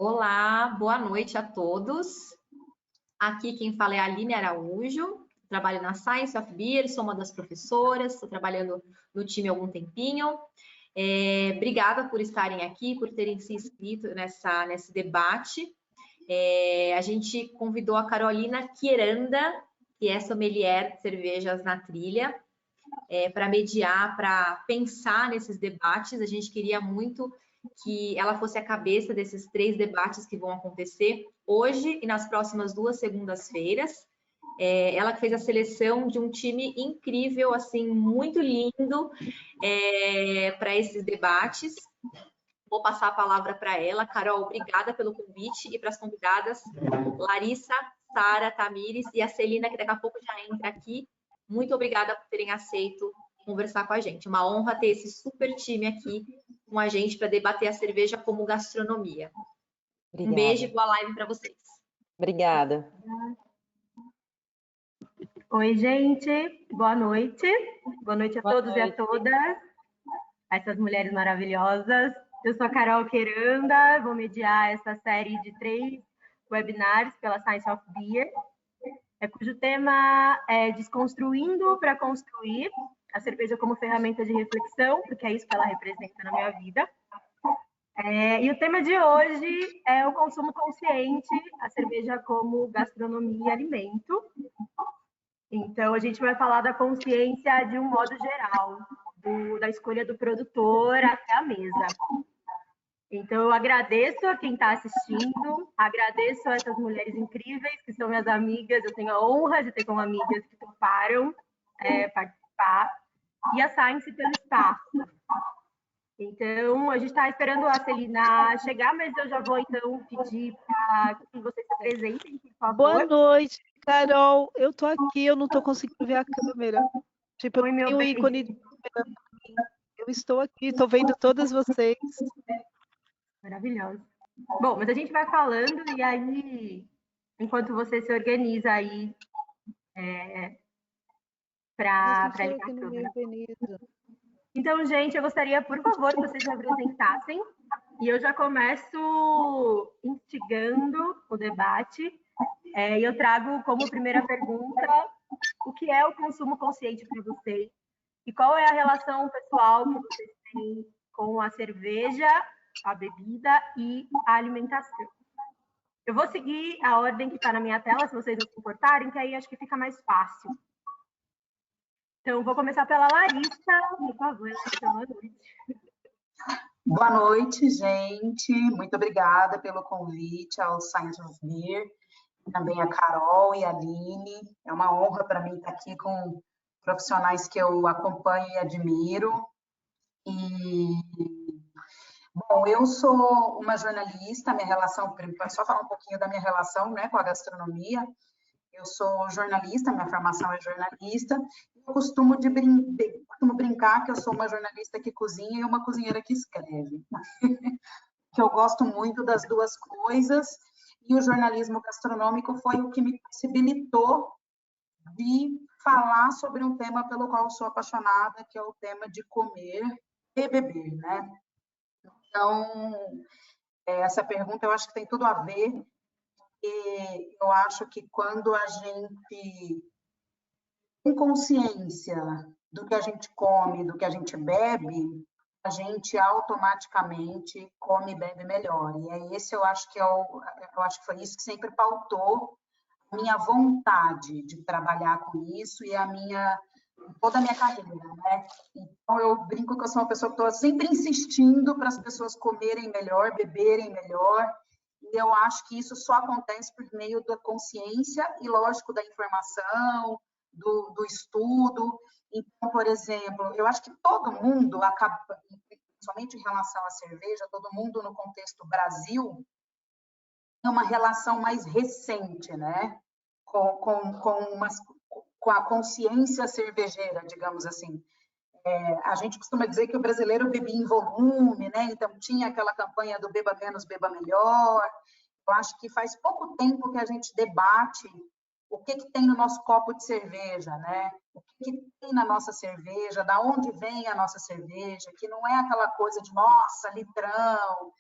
Olá, boa noite a todos. Aqui quem fala é a Aline Araújo, trabalho na Science of Beer, sou uma das professoras, estou trabalhando no time há algum tempinho. Obrigada por estarem aqui, por terem se inscrito nesse debate. A gente convidou a Carolina Quiranda, que é sommelier de cervejas na trilha, para mediar, para pensar nesses debates. A gente queria muito que ela fosse a cabeça desses 3 debates que vão acontecer hoje e nas próximas 2 segundas-feiras. Ela que fez a seleção de um time incrível, assim, muito lindo para esses debates. Vou passar a palavra para ela. Carol, obrigada pelo convite, e para as convidadas, Larissa, Sara, Tamires e a Celina, que daqui a pouco já entra aqui. Muito obrigada por terem aceito conversar com a gente. Uma honra ter esse super time aqui com a gente para debater a cerveja como gastronomia. Obrigada. Um beijo e boa live para vocês. Obrigada. Oi, gente. Boa noite. Boa noite a todos e a todas. Essas mulheres maravilhosas. Eu sou a Carol Quiranda, vou mediar essa série de 3 webinars pela Science of Beer, cujo tema é Desconstruindo para Construir, a cerveja como ferramenta de reflexão, porque é isso que ela representa na minha vida. E o tema de hoje é o consumo consciente, a cerveja como gastronomia e alimento. Então, a gente vai falar da consciência de um modo geral, da escolha do produtor até a mesa. Então, eu agradeço a quem está assistindo, agradeço a essas mulheres incríveis que são minhas amigas, eu tenho a honra de ter como amigas que toparam participar, e a Science pelo espaço. Então, a gente está esperando a Celina chegar, mas eu já vou, então, pedir para que vocês se apresentem, por favor. Boa noite, Carol. Eu estou aqui, eu não estou conseguindo ver a câmera. Tipo, eu tenho o ícone de câmera. Eu estou aqui, estou vendo todas vocês. Maravilhoso. Bom, mas a gente vai falando e aí, enquanto você se organiza aí para ligar a câmera. Então, gente, eu gostaria, por favor, que vocês me apresentassem. E eu já começo instigando o debate. E eu trago como primeira pergunta o que é o consumo consciente para vocês e qual é a relação pessoal que vocês têm com a cerveja, a bebida e a alimentação. Eu vou seguir a ordem que está na minha tela, se vocês não se importarem, que aí acho que fica mais fácil. Então, vou começar pela Larissa. Por favor, Larissa, boa noite. Boa noite, gente. Muito obrigada pelo convite ao Science of Beer. Também a Carol e a Aline. É uma honra para mim estar aqui com profissionais que eu acompanho e admiro. Bom, eu sou uma jornalista, minha relação, só falar um pouquinho da minha relação, né, com a gastronomia. Eu sou jornalista, minha formação é jornalista. Eu costumo brincar que eu sou uma jornalista que cozinha e uma cozinheira que escreve. Que eu gosto muito das duas coisas. E o jornalismo gastronômico foi o que me possibilitou de falar sobre um tema pelo qual eu sou apaixonada, que é o tema de comer e beber, né? Então, essa pergunta eu acho que tem tudo a ver. E eu acho que quando a gente tem consciência do que a gente come, do que a gente bebe, a gente automaticamente come e bebe melhor. E é esse, eu acho que foi isso que sempre pautou a minha vontade de trabalhar com isso e toda a minha carreira, né? Então, eu brinco que eu sou uma pessoa que estou sempre insistindo para as pessoas comerem melhor, beberem melhor. E eu acho que isso só acontece por meio da consciência e, lógico, da informação, do estudo. Então, por exemplo, eu acho que todo mundo acaba, principalmente em relação à cerveja, todo mundo no contexto Brasil, tem uma relação mais recente, né? Com a consciência cervejeira, digamos assim. A gente costuma dizer que o brasileiro bebia em volume, né? Então tinha aquela campanha do beba menos, beba melhor. Eu acho que faz pouco tempo que a gente debate o que tem no nosso copo de cerveja, né? O que tem na nossa cerveja, da onde vem a nossa cerveja, que não é aquela coisa de, nossa, litrão.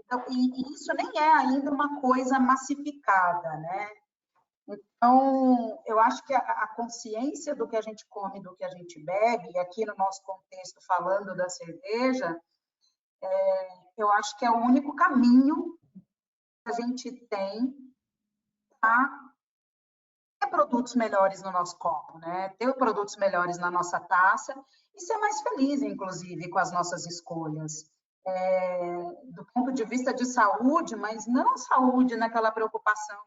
Então, e isso nem é ainda uma coisa massificada, né? Então, eu acho que a consciência do que a gente come, do que a gente bebe, e aqui no nosso contexto, falando da cerveja, eu acho que é o único caminho que a gente tem para ter produtos melhores no nosso copo, né? Ter produtos melhores na nossa taça e ser mais feliz, inclusive, com as nossas escolhas. Do ponto de vista de saúde, mas não saúde naquela preocupação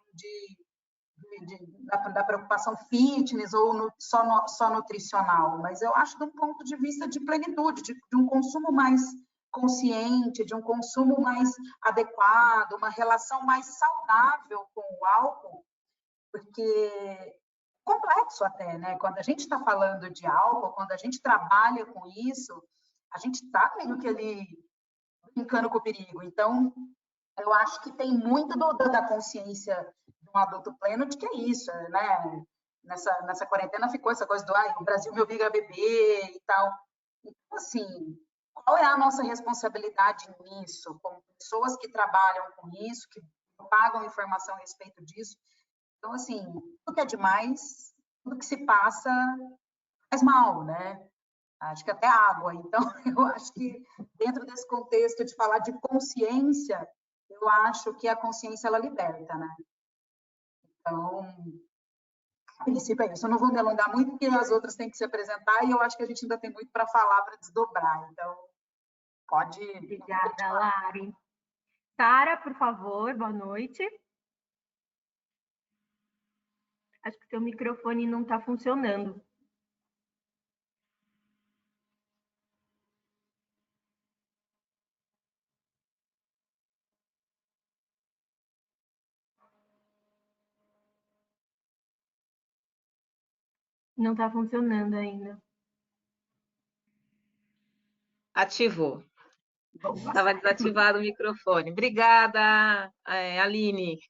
da preocupação fitness ou só nutricional, mas eu acho de um ponto de vista de plenitude, de um consumo mais consciente, de um consumo mais adequado, uma relação mais saudável com o álcool, porque complexo até, né? Quando a gente está falando de álcool, quando a gente trabalha com isso, a gente está meio que ali brincando com o perigo. Então, eu acho que tem muito da consciência de um adulto pleno de que é isso, né? Nessa quarentena ficou essa coisa do o Brasil me obriga a beber e tal. Então, assim, qual é a nossa responsabilidade nisso, como pessoas que trabalham com isso, que pagam informação a respeito disso? Então, assim, tudo que é demais, tudo que se passa faz mal, né? Acho que até água. Então, eu acho que dentro desse contexto de falar de consciência, eu acho que a consciência, ela liberta, né? Então, a princípio é isso. Eu não vou me alongar muito, porque as outras têm que se apresentar, e eu acho que a gente ainda tem muito para falar, para desdobrar. Então, pode... Obrigada, Lari. Sara, por favor, boa noite. Acho que seu microfone não está funcionando. Não está funcionando ainda. Ativou. Estava desativado o microfone. Obrigada, Aline.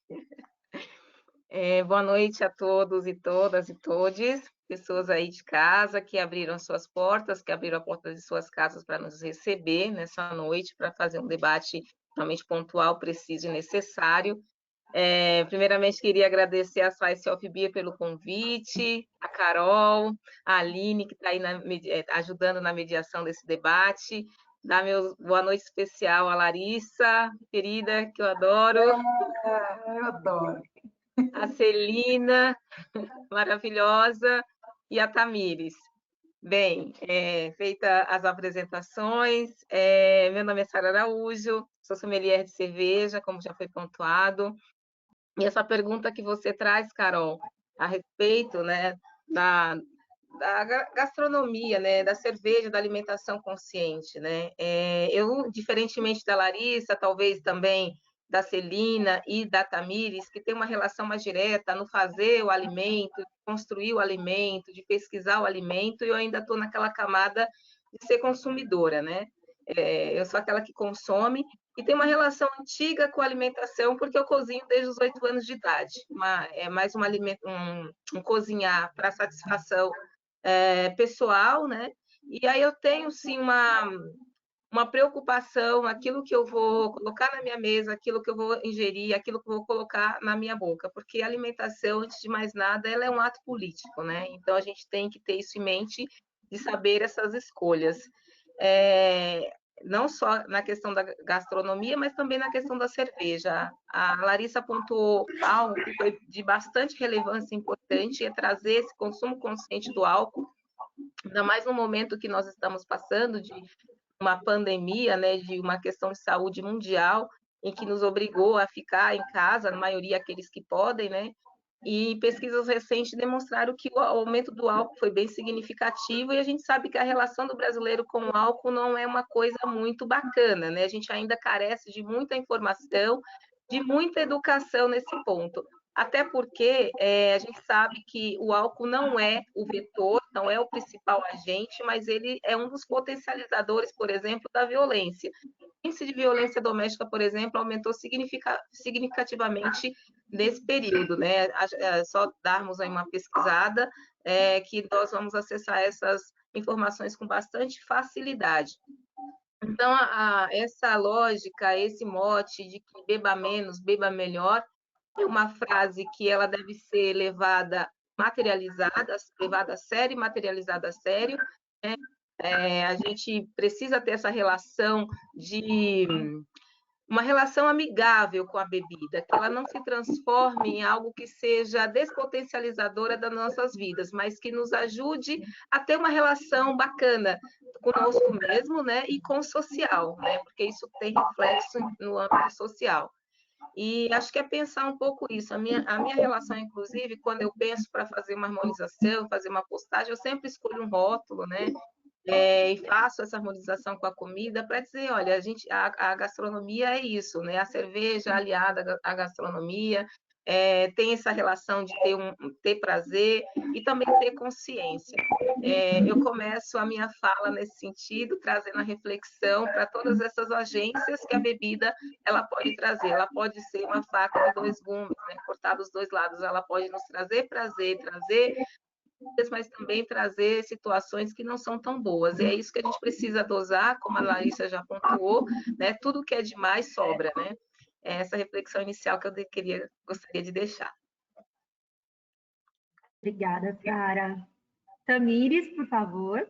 Boa noite a todos e todas e todes, pessoas aí de casa que abriram suas portas, que abriram a porta de suas casas para nos receber nessa noite, para fazer um debate realmente pontual, preciso e necessário. Primeiramente, queria agradecer a Slice of Beer pelo convite, a Carol, a Aline, que está aí ajudando na mediação desse debate, dar meu boa noite especial à Larissa, querida, que eu adoro. Eu adoro. A Celina, maravilhosa, e a Tamires. Bem, feitas as apresentações, meu nome é Sara Araújo, sou sommelier de cerveja, como já foi pontuado. E essa pergunta que você traz, Carol, a respeito, né, da gastronomia, né, da cerveja, da alimentação consciente, né? Eu, diferentemente da Larissa, talvez também da Celina e da Tamires, que tem uma relação mais direta no fazer o alimento, construir o alimento, de pesquisar o alimento, e eu ainda estou naquela camada de ser consumidora, né? Eu sou aquela que consome e tem uma relação antiga com a alimentação, porque eu cozinho desde os 8 anos de idade. É mais um cozinhar para satisfação pessoal, né? E aí eu tenho, sim, uma preocupação, aquilo que eu vou colocar na minha mesa, aquilo que eu vou ingerir, aquilo que eu vou colocar na minha boca, porque a alimentação, antes de mais nada, ela é um ato político, né? Então, a gente tem que ter isso em mente, de saber essas escolhas. Não só na questão da gastronomia, mas também na questão da cerveja. A Larissa apontou algo que foi de bastante relevância importante, é trazer esse consumo consciente do álcool, ainda mais no momento que nós estamos passando de uma pandemia, né, de uma questão de saúde mundial, em que nos obrigou a ficar em casa, na maioria aqueles que podem, né? E pesquisas recentes demonstraram que o aumento do álcool foi bem significativo, e a gente sabe que a relação do brasileiro com o álcool não é uma coisa muito bacana, né? A gente ainda carece de muita informação, de muita educação nesse ponto. Até porque a gente sabe que o álcool não é o vetor, não é o principal agente, mas ele é um dos potencializadores, por exemplo, da violência. O índice de violência doméstica, por exemplo, aumentou significativamente nesse período, né? Só darmos aí uma pesquisada, que nós vamos acessar essas informações com bastante facilidade. Então, essa lógica, esse mote de que beba menos, beba melhor, é uma frase que ela deve ser levada materializada, levada a sério e materializada a sério, né? A gente precisa ter essa relação de uma relação amigável com a bebida, que ela não se transforme em algo que seja despotencializadora das nossas vidas, mas que nos ajude a ter uma relação bacana conosco mesmo, né, e com o social, né, porque isso tem reflexo no âmbito social. E acho que é pensar um pouco isso. A minha relação, inclusive, quando eu penso para fazer uma harmonização, fazer uma postagem, eu sempre escolho um rótulo, né? E faço essa harmonização com a comida para dizer, olha, a gastronomia é isso, né? A cerveja aliada à gastronomia, tem essa relação de ter prazer e também ter consciência. Eu começo a minha fala nesse sentido, trazendo a reflexão para todas essas agências que a bebida ela pode trazer. Ela pode ser uma faca de dois gumes, né? Cortar dos dois lados. Ela pode nos trazer prazer, mas também trazer situações que não são tão boas. E é isso que a gente precisa dosar, como a Larissa já pontuou, né? Tudo que é demais sobra, né? É essa reflexão inicial que eu gostaria de deixar. Obrigada, Sara. Tamires, por favor.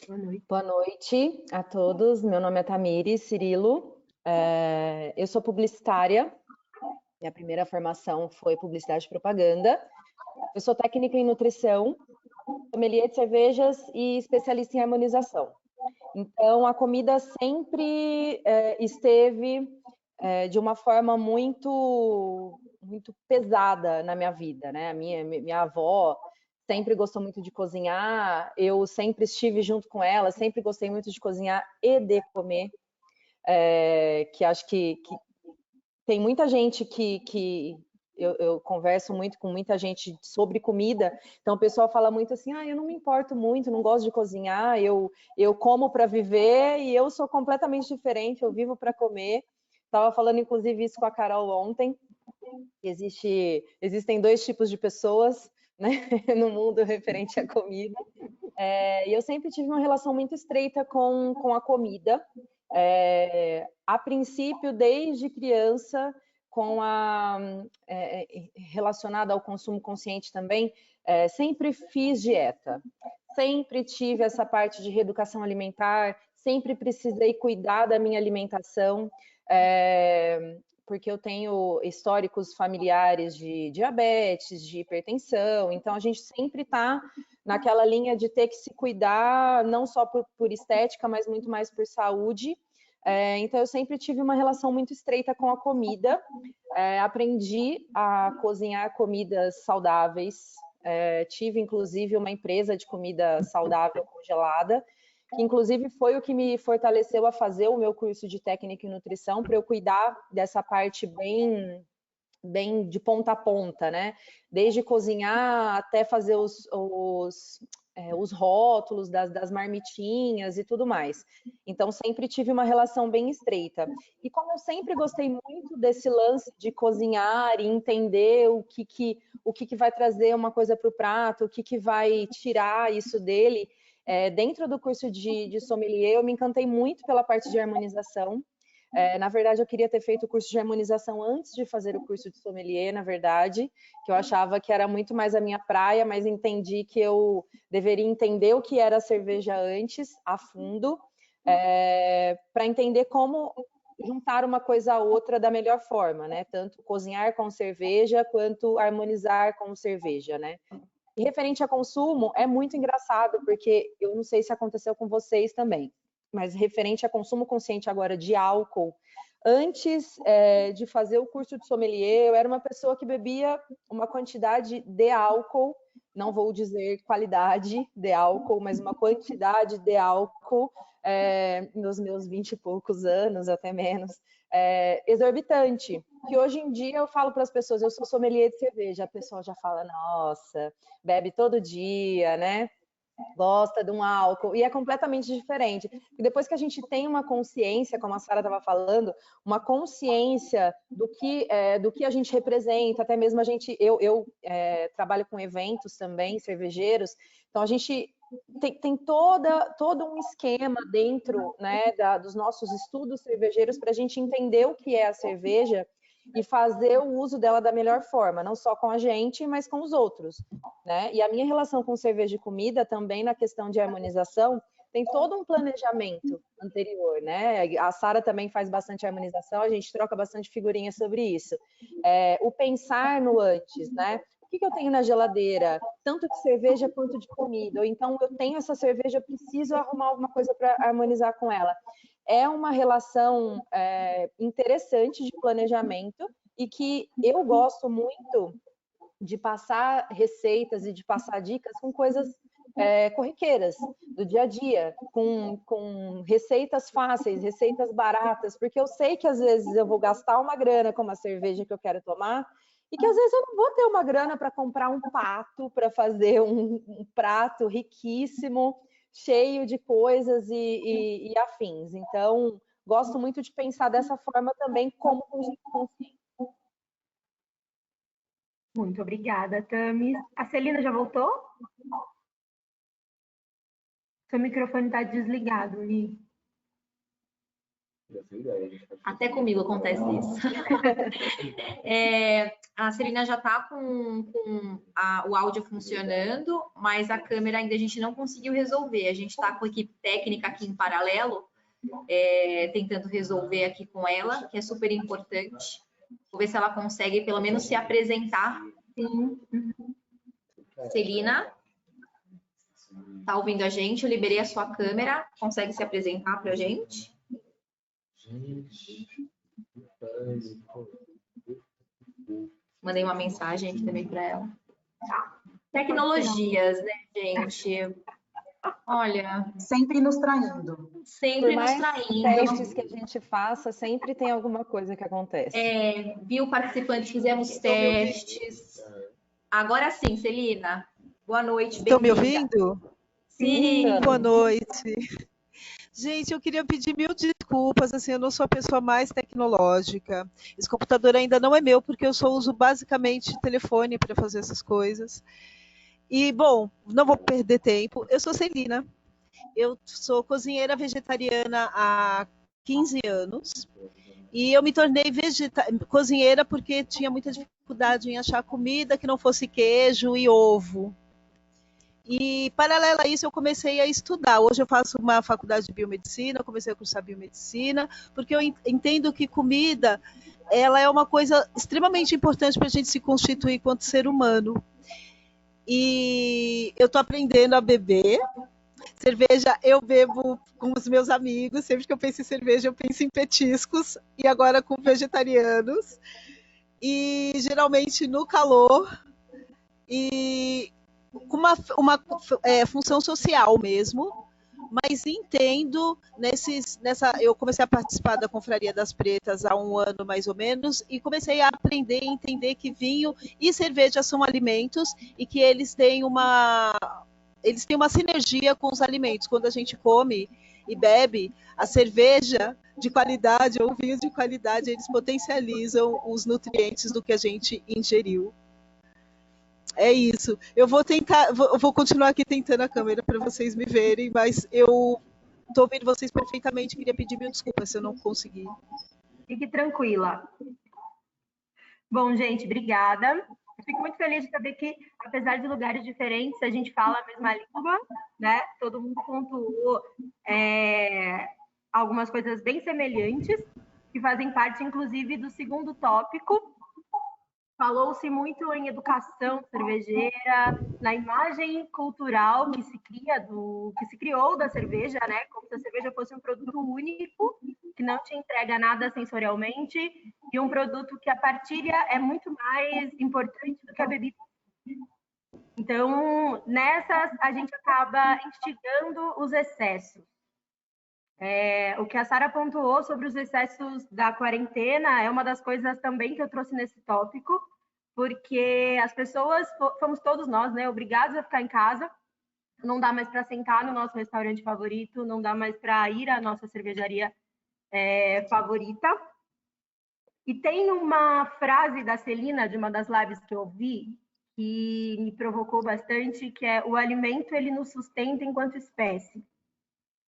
Boa noite. Boa noite a todos. Meu nome é Tamires Cirilo. Eu sou publicitária. Minha primeira formação foi publicidade e propaganda. Eu sou técnica em nutrição, sommelier de cervejas e especialista em harmonização. Então, a comida sempre esteve de uma forma muito pesada na minha vida, né? A minha avó sempre gostou muito de cozinhar, eu sempre estive junto com ela, sempre gostei muito de cozinhar e de comer, que acho que tem muita gente que eu converso muito com muita gente sobre comida, então o pessoal fala muito assim, eu não me importo muito, não gosto de cozinhar, eu como para viver e eu sou completamente diferente, eu vivo para comer. Estava falando inclusive isso com a Carol ontem, que existem dois tipos de pessoas, né, no mundo referente à comida, e eu sempre tive uma relação muito estreita com a comida, a princípio desde criança, relacionada ao consumo consciente também, sempre fiz dieta, sempre tive essa parte de reeducação alimentar, sempre precisei cuidar da minha alimentação, porque eu tenho históricos familiares de diabetes, de hipertensão, então a gente sempre está naquela linha de ter que se cuidar, não só por estética, mas muito mais por saúde. Então, eu sempre tive uma relação muito estreita com a comida. Aprendi a cozinhar comidas saudáveis. Tive, inclusive, uma empresa de comida saudável congelada, que, inclusive, foi o que me fortaleceu a fazer o meu curso de técnica em nutrição, para eu cuidar dessa parte bem de ponta a ponta, né? Desde cozinhar até fazer os rótulos das marmitinhas e tudo mais. Então, sempre tive uma relação bem estreita. E como eu sempre gostei muito desse lance de cozinhar e entender o que vai trazer uma coisa para o prato, o que vai tirar isso dele, dentro do curso de sommelier, eu me encantei muito pela parte de harmonização. Na verdade, eu queria ter feito o curso de harmonização antes de fazer o curso de sommelier, na verdade, que eu achava que era muito mais a minha praia, mas entendi que eu deveria entender o que era a cerveja antes, a fundo, para entender como juntar uma coisa a outra da melhor forma, né? Tanto cozinhar com cerveja, quanto harmonizar com cerveja, né? E referente a consumo, é muito engraçado, porque eu não sei se aconteceu com vocês também, mas referente a consumo consciente agora de álcool, antes de fazer o curso de sommelier, eu era uma pessoa que bebia uma quantidade de álcool, não vou dizer qualidade de álcool, mas uma quantidade de álcool nos meus 20 e poucos anos, até menos, exorbitante. Que hoje em dia eu falo para as pessoas, eu sou sommelier de cerveja, a pessoa já fala, nossa, bebe todo dia, né? gosta de um álcool, e é completamente diferente. E depois que a gente tem uma consciência, como a Sara estava falando, uma consciência do que a gente representa, até mesmo eu trabalho com eventos também, cervejeiros, então a gente tem todo um esquema dentro, né, dos nossos estudos cervejeiros para a gente entender o que é a cerveja e fazer o uso dela da melhor forma, não só com a gente, mas com os outros, né? E a minha relação com cerveja e comida também na questão de harmonização tem todo um planejamento anterior, né? A Sara também faz bastante harmonização, a gente troca bastante figurinhas sobre isso. O pensar no antes, né? O que eu tenho na geladeira? Tanto de cerveja quanto de comida. Ou então eu tenho essa cerveja, preciso arrumar alguma coisa para harmonizar com ela. É uma relação interessante de planejamento e que eu gosto muito de passar receitas e de passar dicas com coisas corriqueiras do dia a dia, com receitas fáceis, receitas baratas, porque eu sei que às vezes eu vou gastar uma grana com uma cerveja que eu quero tomar e que às vezes eu não vou ter uma grana para comprar um pato, para fazer um prato riquíssimo, cheio de coisas e afins. Então, gosto muito de pensar dessa forma também como consciência. Muito obrigada, Tamis. A Celina já voltou? Seu microfone está desligado, Li. Até comigo acontece isso. A Celina já está com o áudio funcionando, mas a câmera ainda a gente não conseguiu resolver. A gente está com a equipe técnica aqui em paralelo, tentando resolver aqui com ela, que é super importante. Vou ver se ela consegue pelo menos se apresentar. Sim. Celina, tá ouvindo a gente? Eu liberei a sua câmera. Consegue se apresentar para a gente? Mandei uma mensagem aqui também para ela. Tecnologias, né, gente? Olha, sempre nos traindo. Sempre nos traindo. Testes que a gente faça, sempre tem alguma coisa que acontece. Viu, participantes, fizemos testes. Agora sim, Celina. Boa noite. Estão me ouvindo? Sim. Boa noite. Gente, eu queria pedir mil desculpas, assim, eu não sou a pessoa mais tecnológica. Esse computador ainda não é meu, porque eu só uso basicamente telefone para fazer essas coisas. E, bom, não vou perder tempo. Eu sou Celina. Eu sou cozinheira vegetariana há 15 anos. E eu me tornei cozinheira porque tinha muita dificuldade em achar comida que não fosse queijo e ovo. E, paralelo a isso, eu comecei a estudar. Hoje eu faço uma faculdade de biomedicina, comecei a cursar biomedicina, porque eu entendo que comida ela é uma coisa extremamente importante para a gente se constituir enquanto ser humano. E eu estou aprendendo a beber. Cerveja eu bebo com os meus amigos. Sempre que eu penso em cerveja, eu penso em petiscos. E agora com vegetarianos. E geralmente no calor. E com uma função social mesmo, mas entendo eu comecei a participar da Confraria das Pretas há um ano mais ou menos e comecei a aprender e entender que vinho e cerveja são alimentos e que eles têm uma sinergia com os alimentos. Quando a gente come e bebe, a cerveja de qualidade ou o vinho de qualidade, eles potencializam os nutrientes do que a gente ingeriu. É isso. Eu vou continuar aqui tentando a câmera para vocês me verem, mas eu estou ouvindo vocês perfeitamente. Queria pedir mil desculpas se eu não conseguir. Fique tranquila. Bom, gente, obrigada. Eu fico muito feliz de saber que, apesar de lugares diferentes, a gente fala a mesma língua, né? Todo mundo pontuou algumas coisas bem semelhantes, que fazem parte, inclusive, do segundo tópico. Falou-se muito em educação cervejeira, na imagem cultural que se criou da cerveja, né? Como se a cerveja fosse um produto único, que não te entrega nada sensorialmente, e um produto que a partilha é muito mais importante do que a bebida. Então, nessas, a gente acaba instigando os excessos. O que a Sara pontuou sobre os excessos da quarentena é uma das coisas também que eu trouxe nesse tópico, porque as pessoas, fomos todos nós, né, obrigados a ficar em casa, não dá mais para sentar no nosso restaurante favorito, não dá mais para ir à nossa cervejaria favorita. E tem uma frase da Celina, de uma das lives que eu vi, que me provocou bastante, que é: o alimento ele nos sustenta enquanto espécie.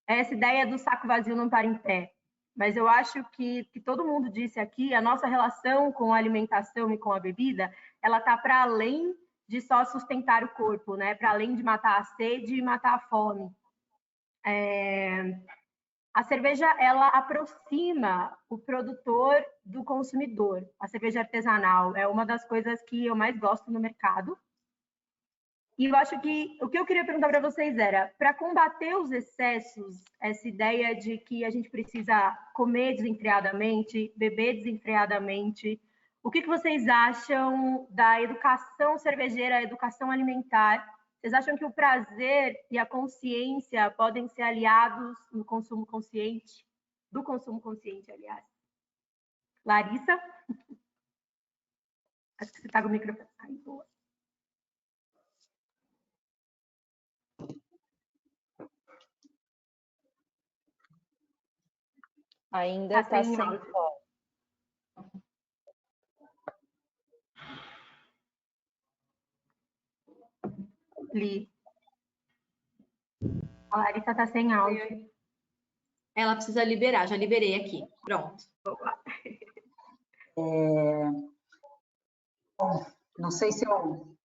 Essa ideia do saco vazio não para em pé. Mas eu acho que todo mundo disse aqui, a nossa relação com a alimentação e com a bebida, ela está para além de só sustentar o corpo, né? Para além de matar a sede e matar a fome. A cerveja, ela aproxima o produtor do consumidor. A cerveja artesanal é uma das coisas que eu mais gosto no mercado. E eu acho que o que eu queria perguntar para vocês era, para combater os excessos, essa ideia de que a gente precisa comer desenfreadamente, beber desenfreadamente, o que vocês acham da educação cervejeira, educação alimentar? Vocês acham que o prazer e a consciência podem ser aliados no consumo consciente? Do consumo consciente, aliás. Larissa? Acho que você está com o microfone. Ai, boa. Ainda está sem som. Li. A Larissa está sem áudio. Ela precisa liberar, já liberei aqui. Pronto. Bom, não sei se eu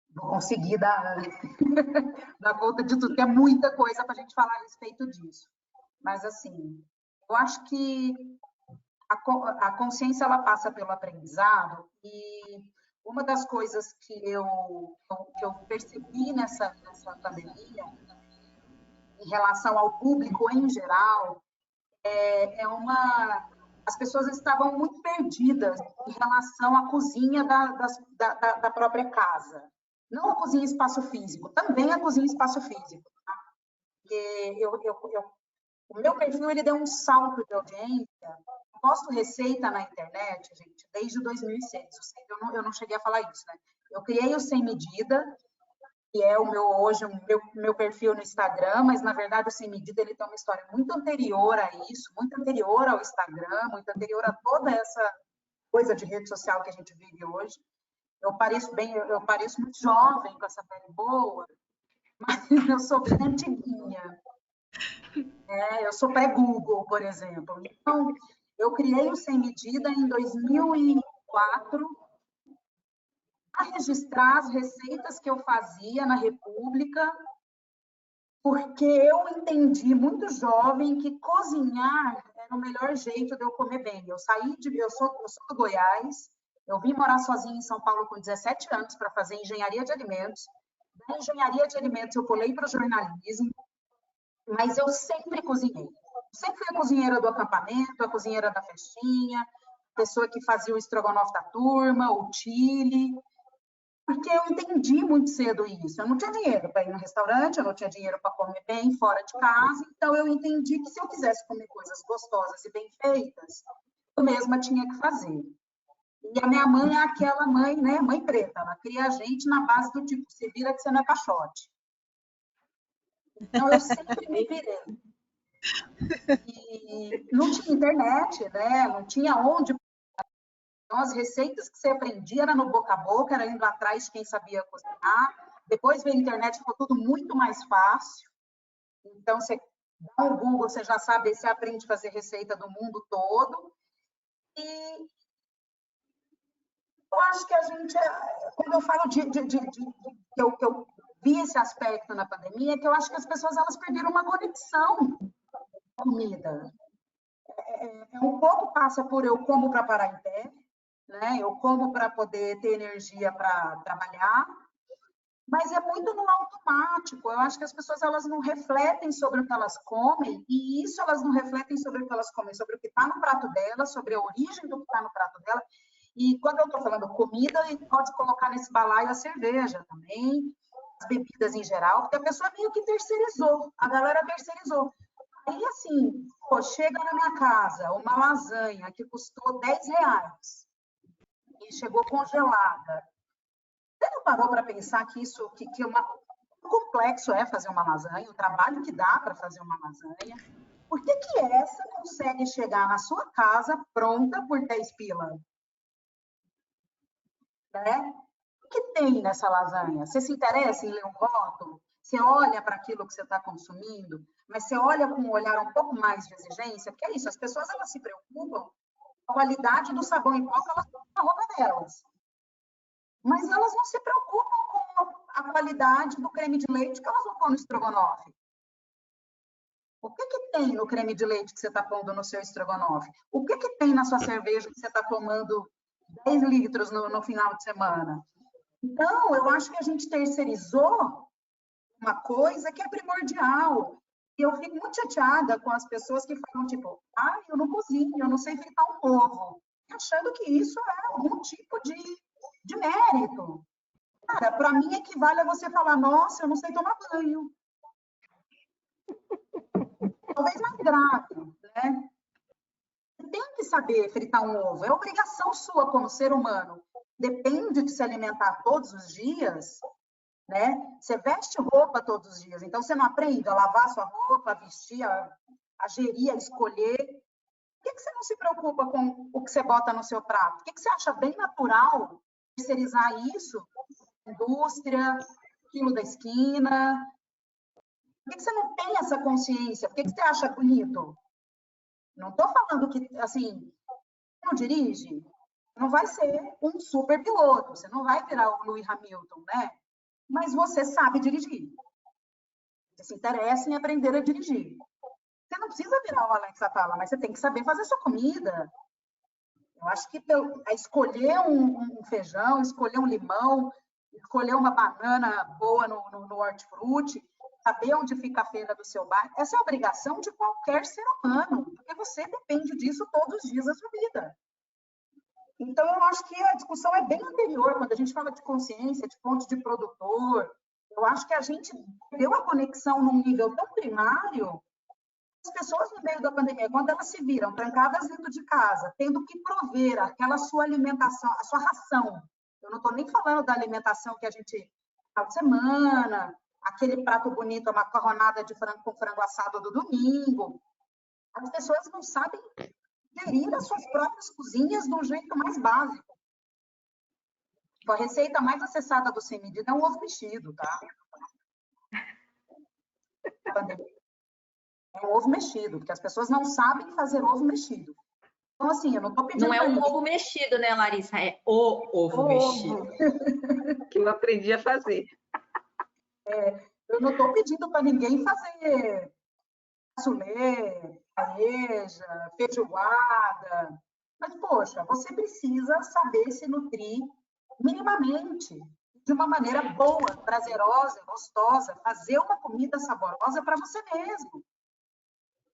vou conseguir dar conta de tudo, porque é muita coisa para a gente falar a respeito disso. Mas, assim, eu acho que a consciência ela passa pelo aprendizado, e uma das coisas que eu percebi nessa pandemia, em relação ao público em geral, as pessoas estavam muito perdidas em relação à cozinha da própria casa. Não a cozinha espaço físico, também a cozinha espaço físico. Tá? Porque o meu perfil ele deu um salto de audiência. Eu posto receita na internet, gente, desde 2006. Eu não cheguei a falar isso, né? Eu criei o Sem Medida, que é hoje o meu perfil no Instagram, mas, na verdade, o Sem Medida ele tem uma história muito anterior a isso, muito anterior ao Instagram, muito anterior a toda essa coisa de rede social que a gente vive hoje. Eu pareço muito jovem, com essa pele boa, mas eu sou bem antiguinha. Eu sou pré-Google, por exemplo. Então, eu criei o Sem Medida em 2004, a registrar as receitas que eu fazia na República, porque eu entendi muito jovem que cozinhar era o melhor jeito de eu comer bem. Eu sou do Goiás, eu vim morar sozinha em São Paulo com 17 anos para fazer engenharia de alimentos. Da engenharia de alimentos eu pulei para o jornalismo, mas eu sempre cozinhei. Sempre fui a cozinheira do acampamento, a cozinheira da festinha, a pessoa que fazia o estrogonofe da turma, o chili, porque eu entendi muito cedo isso. Eu não tinha dinheiro para ir no restaurante, eu não tinha dinheiro para comer bem fora de casa, então eu entendi que se eu quisesse comer coisas gostosas e bem feitas, eu mesma tinha que fazer. E a minha mãe é aquela mãe, né, mãe preta, ela cria a gente na base do tipo, se vira que você não é caixote. Então eu sempre me virei. E não tinha internet, né, não tinha onde. Então, as receitas que você aprendia era no boca a boca, era indo atrás de quem sabia cozinhar. Depois veio a internet, ficou tudo muito mais fácil. Então, você dá um Google, você já sabe, você aprende a fazer receita do mundo todo. E eu acho que a gente, quando eu falo que eu vi esse aspecto na pandemia, é que eu acho que as pessoas elas perderam uma conexão com a comida. Um pouco passa por eu como para parar em pé, né? Eu como para poder ter energia para trabalhar, mas é muito no automático. Eu acho que as pessoas elas não refletem sobre o que elas comem, e isso elas não refletem sobre o que elas comem, sobre o que está no prato dela, sobre a origem do que está no prato dela. E quando eu estou falando comida, a gente pode colocar nesse balaio a cerveja também, as bebidas em geral, porque a pessoa meio que terceirizou, a galera terceirizou. Aí, assim, chega na minha casa uma lasanha que custou R$10 e chegou congelada. Você não parou para pensar que isso é uma complexo é fazer uma lasanha, o trabalho que dá para fazer uma lasanha. Por que que essa consegue chegar na sua casa pronta por 10 pila? Né? O que tem nessa lasanha? Você se interessa em ler um rótulo? Você olha para aquilo que você está consumindo, mas você olha com um olhar um pouco mais de exigência, porque é isso, as pessoas elas se preocupam com a qualidade do sabão em pó que elas põem na roupa delas. Mas elas não se preocupam com a qualidade do creme de leite que elas vão pôr no estrogonofe. O que que tem no creme de leite que você está pondo no seu estrogonofe? O que que tem na sua cerveja que você está tomando 10 litros no final de semana? Então, eu acho que a gente terceirizou uma coisa que é primordial. E eu fico muito chateada com as pessoas que falam, tipo, eu não cozinho, eu não sei fritar um ovo. Achando que isso é algum tipo de mérito. Cara, para mim equivale a você falar, nossa, eu não sei tomar banho. Talvez mais grave, né? Você tem que saber fritar um ovo, é obrigação sua como ser humano. Depende de se alimentar todos os dias, né? Você veste roupa todos os dias, então você não aprende a lavar sua roupa, a vestir, a gerir, a escolher. Por que você não se preocupa com o que você bota no seu prato? Por que você acha bem natural terceirizar isso? Indústria, quilo da esquina. Por que você não tem essa consciência? Por que você acha bonito? Não estou falando que, assim, não dirige, não vai ser um super piloto, você não vai virar o Lewis Hamilton, né? Mas você sabe dirigir. Você se interessa em aprender a dirigir. Você não precisa virar o Alex Atala, mas você tem que saber fazer sua comida. Eu acho que escolher um feijão, escolher um limão, escolher uma banana boa no hortifruti, saber onde fica a feira do seu bairro, essa é a obrigação de qualquer ser humano, porque você depende disso todos os dias da sua vida. Então, eu acho que a discussão é bem anterior, quando a gente fala de consciência, de fonte de produtor, eu acho que a gente deu a conexão num nível tão primário, as pessoas no meio da pandemia, quando elas se viram trancadas dentro de casa, tendo que prover aquela sua alimentação, a sua ração, eu não estou nem falando da alimentação que a gente, final de semana, aquele prato bonito, a macarronada de frango com frango assado do domingo. As pessoas não sabem gerir as suas próprias cozinhas de um jeito mais básico. A receita mais acessada do Sem Medida é um ovo mexido, tá? É um ovo mexido, porque as pessoas não sabem fazer ovo mexido. Então, assim, eu não estou pedindo... Não é um ovo mexido, né, Larissa? É o ovo mexido. Que eu aprendi a fazer. Eu não estou pedindo para ninguém fazer cassoulet, paeja, feijoada. Mas, poxa, você precisa saber se nutrir minimamente, de uma maneira boa, prazerosa, gostosa, fazer uma comida saborosa para você mesmo.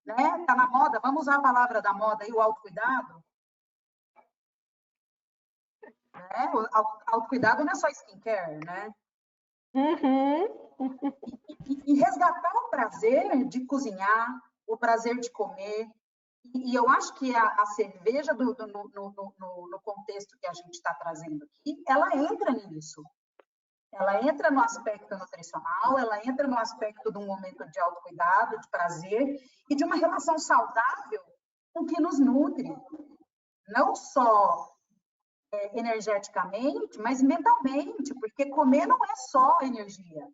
Né? Tá na moda, vamos usar a palavra da moda aí, o autocuidado. Né? O autocuidado não é só skincare, né? Uhum. E resgatar o prazer de cozinhar, o prazer de comer. E eu acho que a cerveja, no contexto que a gente está trazendo aqui, ela entra nisso. Ela entra no aspecto nutricional, ela entra no aspecto de um momento de autocuidado, de prazer e de uma relação saudável com o que nos nutre. Não só energeticamente, mas mentalmente, porque comer não é só energia.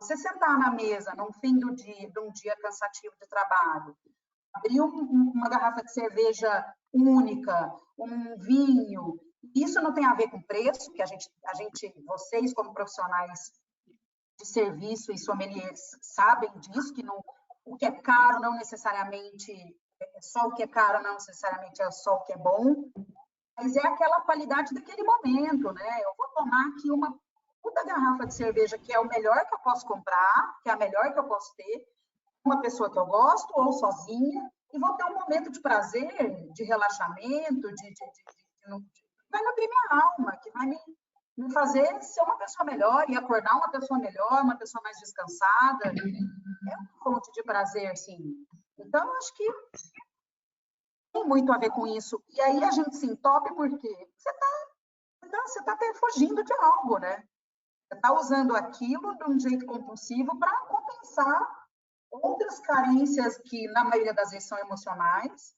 Você sentar na mesa no fim do dia, de um dia cansativo de trabalho, abrir uma garrafa de cerveja única, um vinho, isso não tem a ver com preço, que a gente, vocês como profissionais de serviço e sommeliers sabem disso, que não, o que é caro não necessariamente, só o que é caro não necessariamente é só o que é bom, mas é aquela qualidade daquele momento, né? Eu vou tomar aqui uma puta garrafa de cerveja que é o melhor que eu posso comprar, que é a melhor que eu posso ter, uma pessoa que eu gosto ou sozinha, e vou ter um momento de prazer, de relaxamento, vai nutrir minha alma, que vai me fazer ser uma pessoa melhor e acordar uma pessoa melhor, uma pessoa mais descansada. É uma fonte de prazer, sim. Então, eu acho que tem muito a ver com isso. E aí a gente se entope porque você tá fugindo de algo, né? Você está usando aquilo de um jeito compulsivo para compensar outras carências que, na maioria das vezes, são emocionais,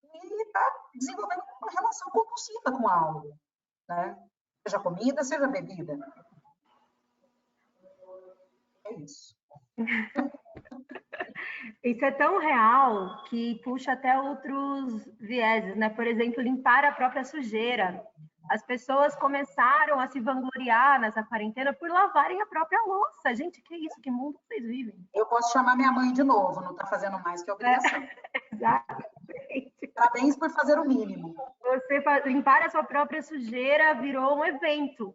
e está desenvolvendo uma relação compulsiva com algo, né? Seja comida, seja bebida. É isso. Isso é tão real que puxa até outros vieses, né? Por exemplo, limpar a própria sujeira. As pessoas começaram a se vangloriar nessa quarentena por lavarem a própria louça. Gente, que isso? Que mundo vocês vivem? Eu posso chamar minha mãe de novo, não está fazendo mais que obrigação. Exatamente. Parabéns por fazer o mínimo. Você limpar a sua própria sujeira virou um evento.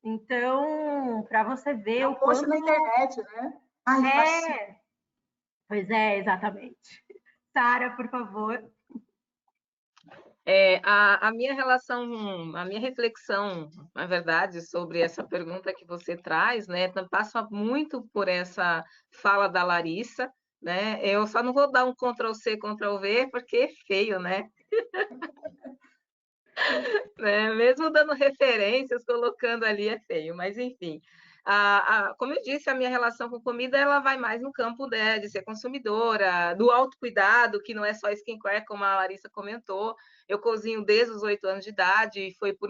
Então, para você ver o post quanto... na internet, né? Ai, Pois é, exatamente. Sara, por favor. A minha relação, a minha reflexão, na verdade, sobre essa pergunta que você traz, né, passa muito por essa fala da Larissa, né? Eu só não vou dar um Ctrl+C, Ctrl+V, porque é feio, né? Né? Mesmo dando referências, colocando ali é feio, mas enfim. Como eu disse, a minha relação com comida ela vai mais no campo de ser consumidora, do autocuidado, que não é só skincare, como a Larissa comentou. Eu cozinho desde os 8 anos de idade, foi por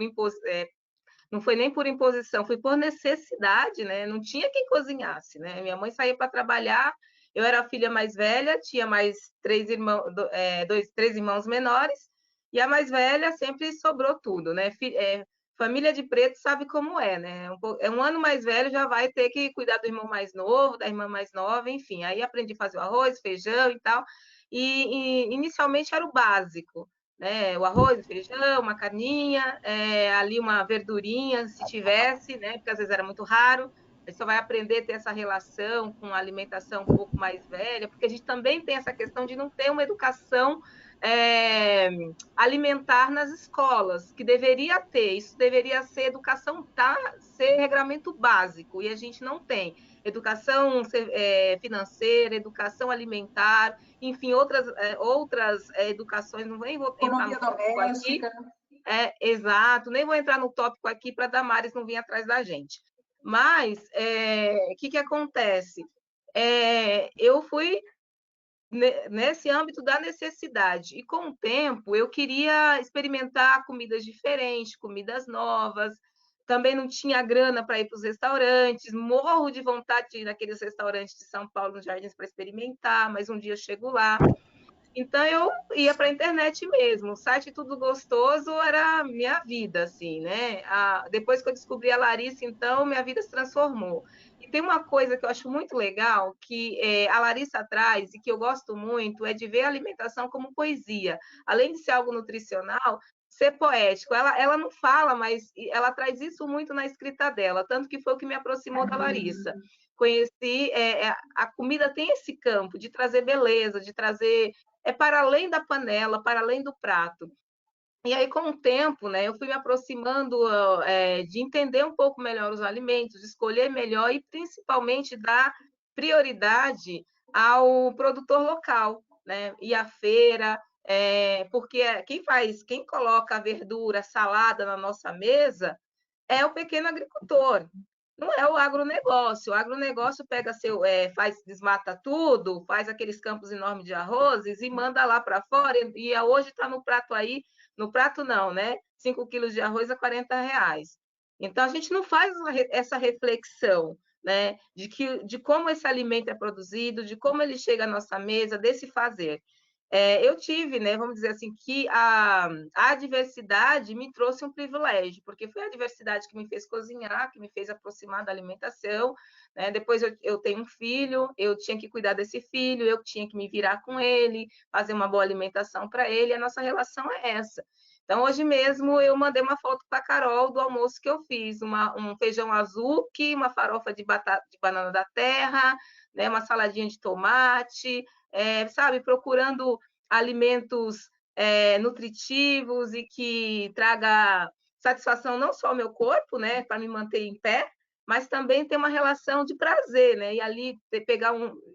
não foi nem por imposição, foi por necessidade, né? Não tinha quem cozinhasse, né? Minha mãe saía para trabalhar, eu era a filha mais velha, tinha mais 3 irmãos menores, e a mais velha sempre sobrou tudo, né? Família de preto sabe como é, né? Um ano mais velho já vai ter que cuidar do irmão mais novo, da irmã mais nova, enfim. Aí aprendi a fazer o arroz, feijão e tal. E inicialmente era o básico, né? O arroz, o feijão, uma carninha, ali uma verdurinha, se tivesse, né? Porque às vezes era muito raro. Aí só vai aprender a ter essa relação com a alimentação um pouco mais velha, porque a gente também tem essa questão de não ter uma educação alimentar nas escolas, que deveria ter, isso deveria ser educação, ser regramento básico, e a gente não tem. Educação financeira, educação alimentar, enfim, outras educações, não vou entrar no tópico aqui. Exato, nem vou entrar no tópico aqui para a Damares não vir atrás da gente. Mas, o que acontece? Eu fui nesse âmbito da necessidade. E com o tempo, eu queria experimentar comidas diferentes, comidas novas. Também não tinha grana para ir para os restaurantes. Morro de vontade de ir naqueles restaurantes de São Paulo, nos Jardins, para experimentar, mas um dia eu chego lá. Então, eu ia para a internet mesmo. O site Tudo Gostoso era a minha vida, assim, né? Depois que eu descobri a Larissa, então, minha vida se transformou. E tem uma coisa que eu acho muito legal, que a Larissa traz, e que eu gosto muito, é de ver a alimentação como poesia. Além de ser algo nutricional, ser poético. Ela não fala, mas ela traz isso muito na escrita dela, tanto que foi o que me aproximou da Larissa. Conheci, a comida tem esse campo de trazer beleza, de trazer... para além da panela, para além do prato. E aí, com o tempo, né, eu fui me aproximando de entender um pouco melhor os alimentos, de escolher melhor e, principalmente, dar prioridade ao produtor local, né? E à feira, porque quem coloca a verdura, a salada na nossa mesa é o pequeno agricultor. Não é o agronegócio. O agronegócio pega desmata tudo, faz aqueles campos enormes de arrozes e manda lá para fora, e hoje está no prato aí, no prato não, né? 5 quilos de arroz a R$40. Então, a gente não faz essa reflexão, né? De como esse alimento é produzido, de como ele chega à nossa mesa, desse fazer. Eu tive, né, vamos dizer assim, que a diversidade me trouxe um privilégio, porque foi a diversidade que me fez cozinhar, que me fez aproximar da alimentação, né? Depois eu tenho um filho, eu tinha que cuidar desse filho, eu tinha que me virar com ele, fazer uma boa alimentação para ele, e a nossa relação é essa. Então, hoje mesmo, eu mandei uma foto para a Carol do almoço que eu fiz, um feijão azuki, uma farofa de banana da terra, né, uma saladinha de tomate, sabe, procurando alimentos nutritivos e que traga satisfação não só ao meu corpo, né, para me manter em pé, mas também ter uma relação de prazer, né? E ali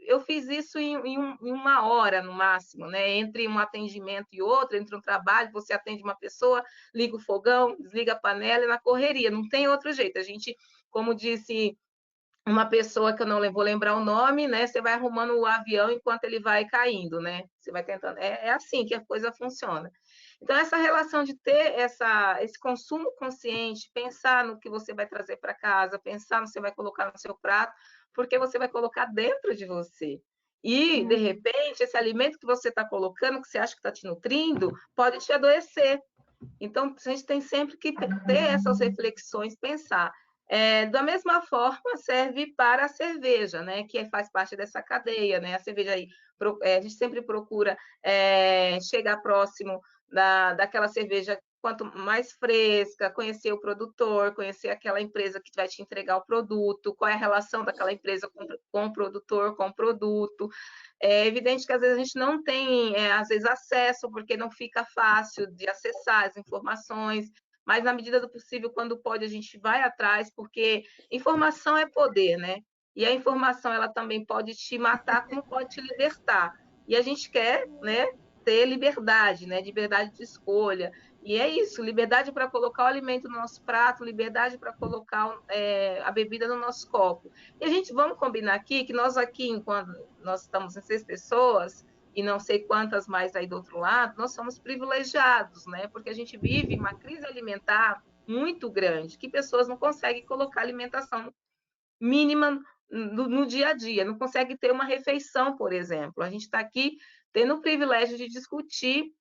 eu fiz isso em uma hora no máximo, né? Entre um atendimento e outro, entre um trabalho, você atende uma pessoa, liga o fogão, desliga a panela e na correria, não tem outro jeito. A gente como disse uma pessoa que eu não vou lembrar o nome, né? Você vai arrumando o avião enquanto ele vai caindo, né? Você vai tentando. É assim que a coisa funciona. Então, essa relação de ter esse consumo consciente, pensar no que você vai trazer para casa, pensar no que você vai colocar no seu prato, porque você vai colocar dentro de você. E, de repente, esse alimento que você está colocando, que você acha que está te nutrindo, pode te adoecer. Então, a gente tem sempre que ter essas reflexões, pensar. Da mesma forma, serve para a cerveja, né? Que faz parte dessa cadeia, né? A cerveja aí, a gente sempre procura chegar próximo daquela cerveja quanto mais fresca, conhecer o produtor, conhecer aquela empresa que vai te entregar o produto, qual é a relação daquela empresa com o produtor, com o produto. É evidente que às vezes a gente não tem, às vezes, acesso, porque não fica fácil de acessar as informações, mas na medida do possível, quando pode, a gente vai atrás, porque informação é poder, né? E a informação, ela também pode te matar, como pode te libertar. E a gente quer, né, ter liberdade, né? Liberdade de escolha. E é isso, liberdade para colocar o alimento no nosso prato, liberdade para colocar a bebida no nosso copo. E a gente, vamos combinar aqui, que nós aqui, enquanto nós estamos em 6 pessoas, e não sei quantas mais aí do outro lado, nós somos privilegiados, né? Porque a gente vive uma crise alimentar muito grande, que pessoas não conseguem colocar alimentação mínima no dia a dia, não conseguem ter uma refeição, por exemplo. A gente está aqui tendo o privilégio de discutir,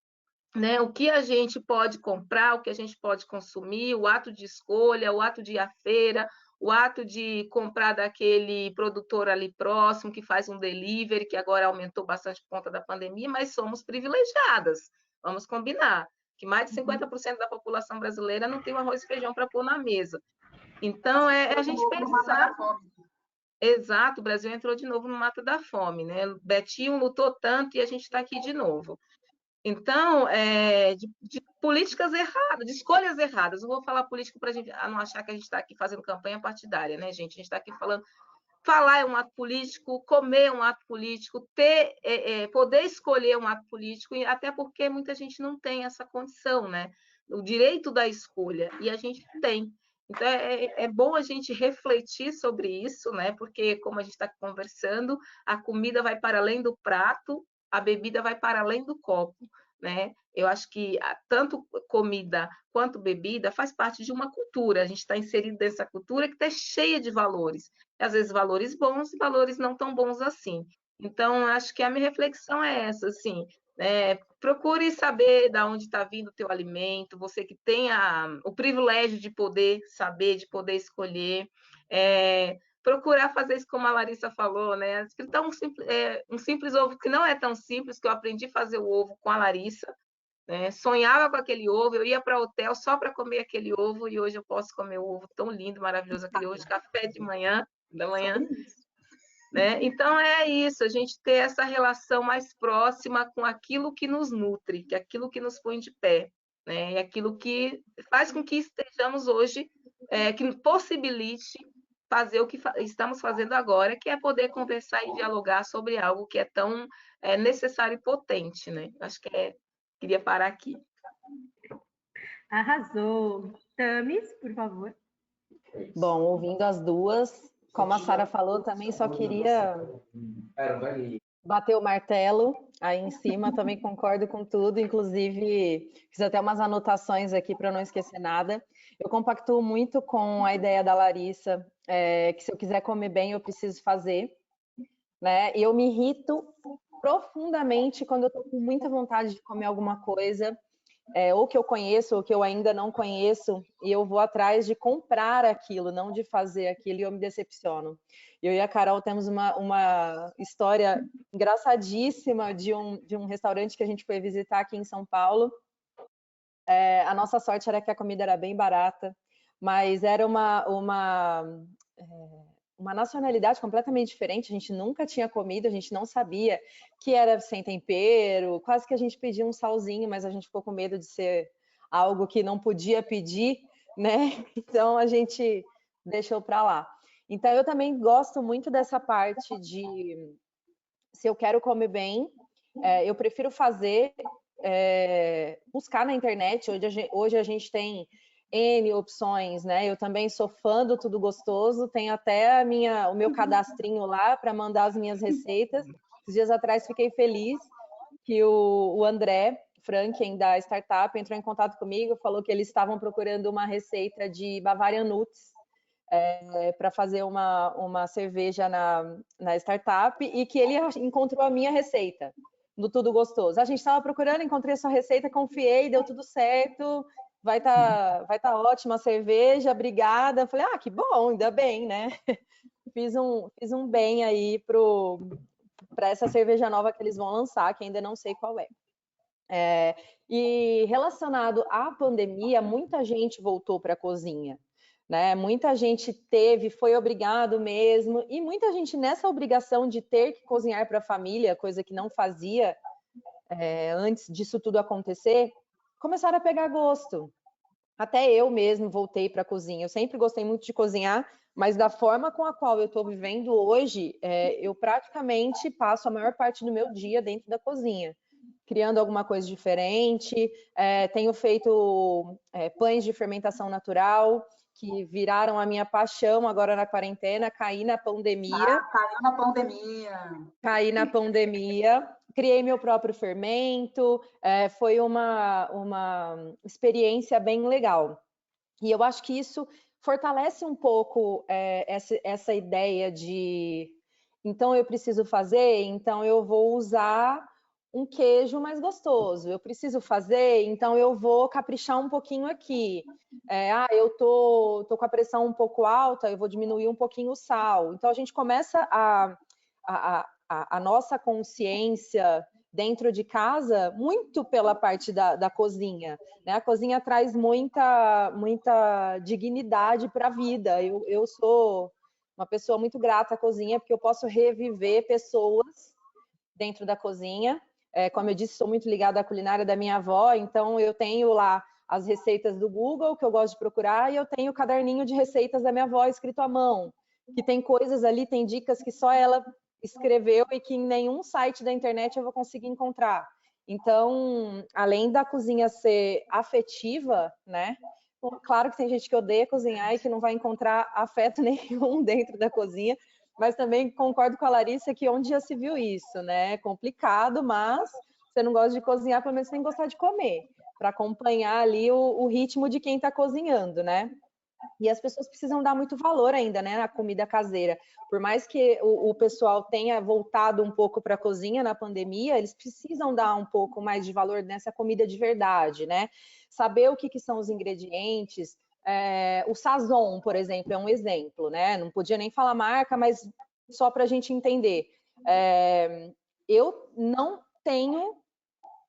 né, o que a gente pode comprar, o que a gente pode consumir, o ato de escolha, o ato de ir à feira, o ato de comprar daquele produtor ali próximo, que faz um delivery, que agora aumentou bastante por conta da pandemia, mas somos privilegiadas, vamos combinar, que mais de 50% da população brasileira não tem o arroz e feijão para pôr na mesa. Então, a gente pensar... Exato, o Brasil entrou de novo no mapa da fome, né? Betinho lutou tanto e a gente está aqui de novo. Então, de políticas erradas, de escolhas erradas. Não vou falar política para a gente não achar que a gente está aqui fazendo campanha partidária, né, gente? A gente está aqui falando, falar é um ato político, comer é um ato político, poder escolher um ato político, e até porque muita gente não tem essa condição, né? O direito da escolha, e a gente tem. Então, é bom a gente refletir sobre isso, né? Porque, como a gente está conversando, a comida vai para além do prato, a bebida vai para além do copo, né? Eu acho que tanto comida quanto bebida faz parte de uma cultura. A gente está inserido nessa cultura que está cheia de valores. Às vezes valores bons e valores não tão bons assim. Então, acho que a minha reflexão é essa, assim, procure saber de onde está vindo o teu alimento, você que tem o privilégio de poder saber, de poder escolher, procurar fazer isso como a Larissa falou, né? Então, um simples ovo, que não é tão simples, que eu aprendi a fazer o ovo com a Larissa, né? Sonhava com aquele ovo, eu ia para o hotel só para comer aquele ovo, e hoje eu posso comer o ovo tão lindo, maravilhoso, aquele ovo de café da manhã. Né? Então, é isso, a gente ter essa relação mais próxima com aquilo que nos nutre, que é aquilo que nos põe de pé, né? E aquilo que faz com que estejamos hoje, que possibilite fazer o que estamos fazendo agora, que é poder conversar e dialogar sobre algo que é tão necessário e potente, né? Acho que queria parar aqui. Arrasou. Tamis, por favor. Bom, ouvindo as duas, como a Sara falou, também só queria bater o martelo aí em cima, também concordo com tudo, inclusive fiz até umas anotações aqui para não esquecer nada. Eu compactuo muito com a ideia da Larissa, que se eu quiser comer bem, eu preciso fazer, né? E eu me irrito profundamente quando eu estou com muita vontade de comer alguma coisa, ou que eu conheço, ou que eu ainda não conheço, e eu vou atrás de comprar aquilo, não de fazer aquilo, e eu me decepciono. Eu e a Carol temos uma história engraçadíssima de um restaurante que a gente foi visitar aqui em São Paulo. A nossa sorte era que a comida era bem barata, mas era uma nacionalidade completamente diferente, a gente nunca tinha comido, a gente não sabia que era sem tempero, quase que a gente pedia um salzinho, mas a gente ficou com medo de ser algo que não podia pedir, né? Então a gente deixou para lá. Então eu também gosto muito dessa parte de, se eu quero comer bem, eu prefiro fazer, buscar na internet. Hoje a gente tem N opções, né? Eu também sou fã do Tudo Gostoso, tenho até o meu cadastrinho lá para mandar as minhas receitas. Esses dias atrás fiquei feliz que o André Franken, da startup, entrou em contato comigo, falou que eles estavam procurando uma receita de Bavarian Nuts para fazer uma cerveja na startup e que ele encontrou a minha receita no Tudo Gostoso. A gente estava procurando, encontrei a sua receita, confiei, deu tudo certo, vai tá ótima a cerveja, obrigada. Falei, que bom, ainda bem, né? Fiz um bem aí para essa cerveja nova que eles vão lançar, que ainda não sei qual é. E relacionado à pandemia, muita gente voltou para a cozinha, né? Muita gente foi obrigado mesmo, e muita gente nessa obrigação de ter que cozinhar para a família, coisa que não fazia antes disso tudo acontecer, começaram a pegar gosto. Até eu mesmo voltei para a cozinha. Eu sempre gostei muito de cozinhar, mas da forma com a qual eu estou vivendo hoje, eu praticamente passo a maior parte do meu dia dentro da cozinha, criando alguma coisa diferente. Tenho feito pães de fermentação natural, que viraram a minha paixão agora na quarentena. Caí na pandemia. Caiu na pandemia. Caí na pandemia. Criei meu próprio fermento, foi uma experiência bem legal. E eu acho que isso fortalece um pouco essa ideia de, então eu preciso fazer, então eu vou usar um queijo mais gostoso. Eu preciso fazer, então eu vou caprichar um pouquinho aqui. Eu tô com a pressão um pouco alta, eu vou diminuir um pouquinho o sal. Então a gente começa a nossa consciência dentro de casa muito pela parte da cozinha, né? A cozinha traz muita dignidade para a vida. Eu sou uma pessoa muito grata à cozinha, porque eu posso reviver pessoas dentro da cozinha. Como eu disse, sou muito ligada à culinária da minha avó, então eu tenho lá as receitas do Google, que eu gosto de procurar, e eu tenho o caderninho de receitas da minha avó escrito à mão, que tem coisas ali, tem dicas que só ela escreveu e que em nenhum site da internet eu vou conseguir encontrar. Então, além da cozinha ser afetiva, né? Claro que tem gente que odeia cozinhar e que não vai encontrar afeto nenhum dentro da cozinha, mas também concordo com a Larissa que onde já se viu isso, né? É complicado, mas você não gosta de cozinhar, pelo menos você tem que gostar de comer, para acompanhar ali o ritmo de quem está cozinhando, né? E as pessoas precisam dar muito valor ainda, né, na comida caseira. Por mais que o pessoal tenha voltado um pouco para a cozinha na pandemia, eles precisam dar um pouco mais de valor nessa comida de verdade, né? Saber o que são os ingredientes. O Sazon, por exemplo, é um exemplo, né? Não podia nem falar marca, mas só para a gente entender. Eu não tenho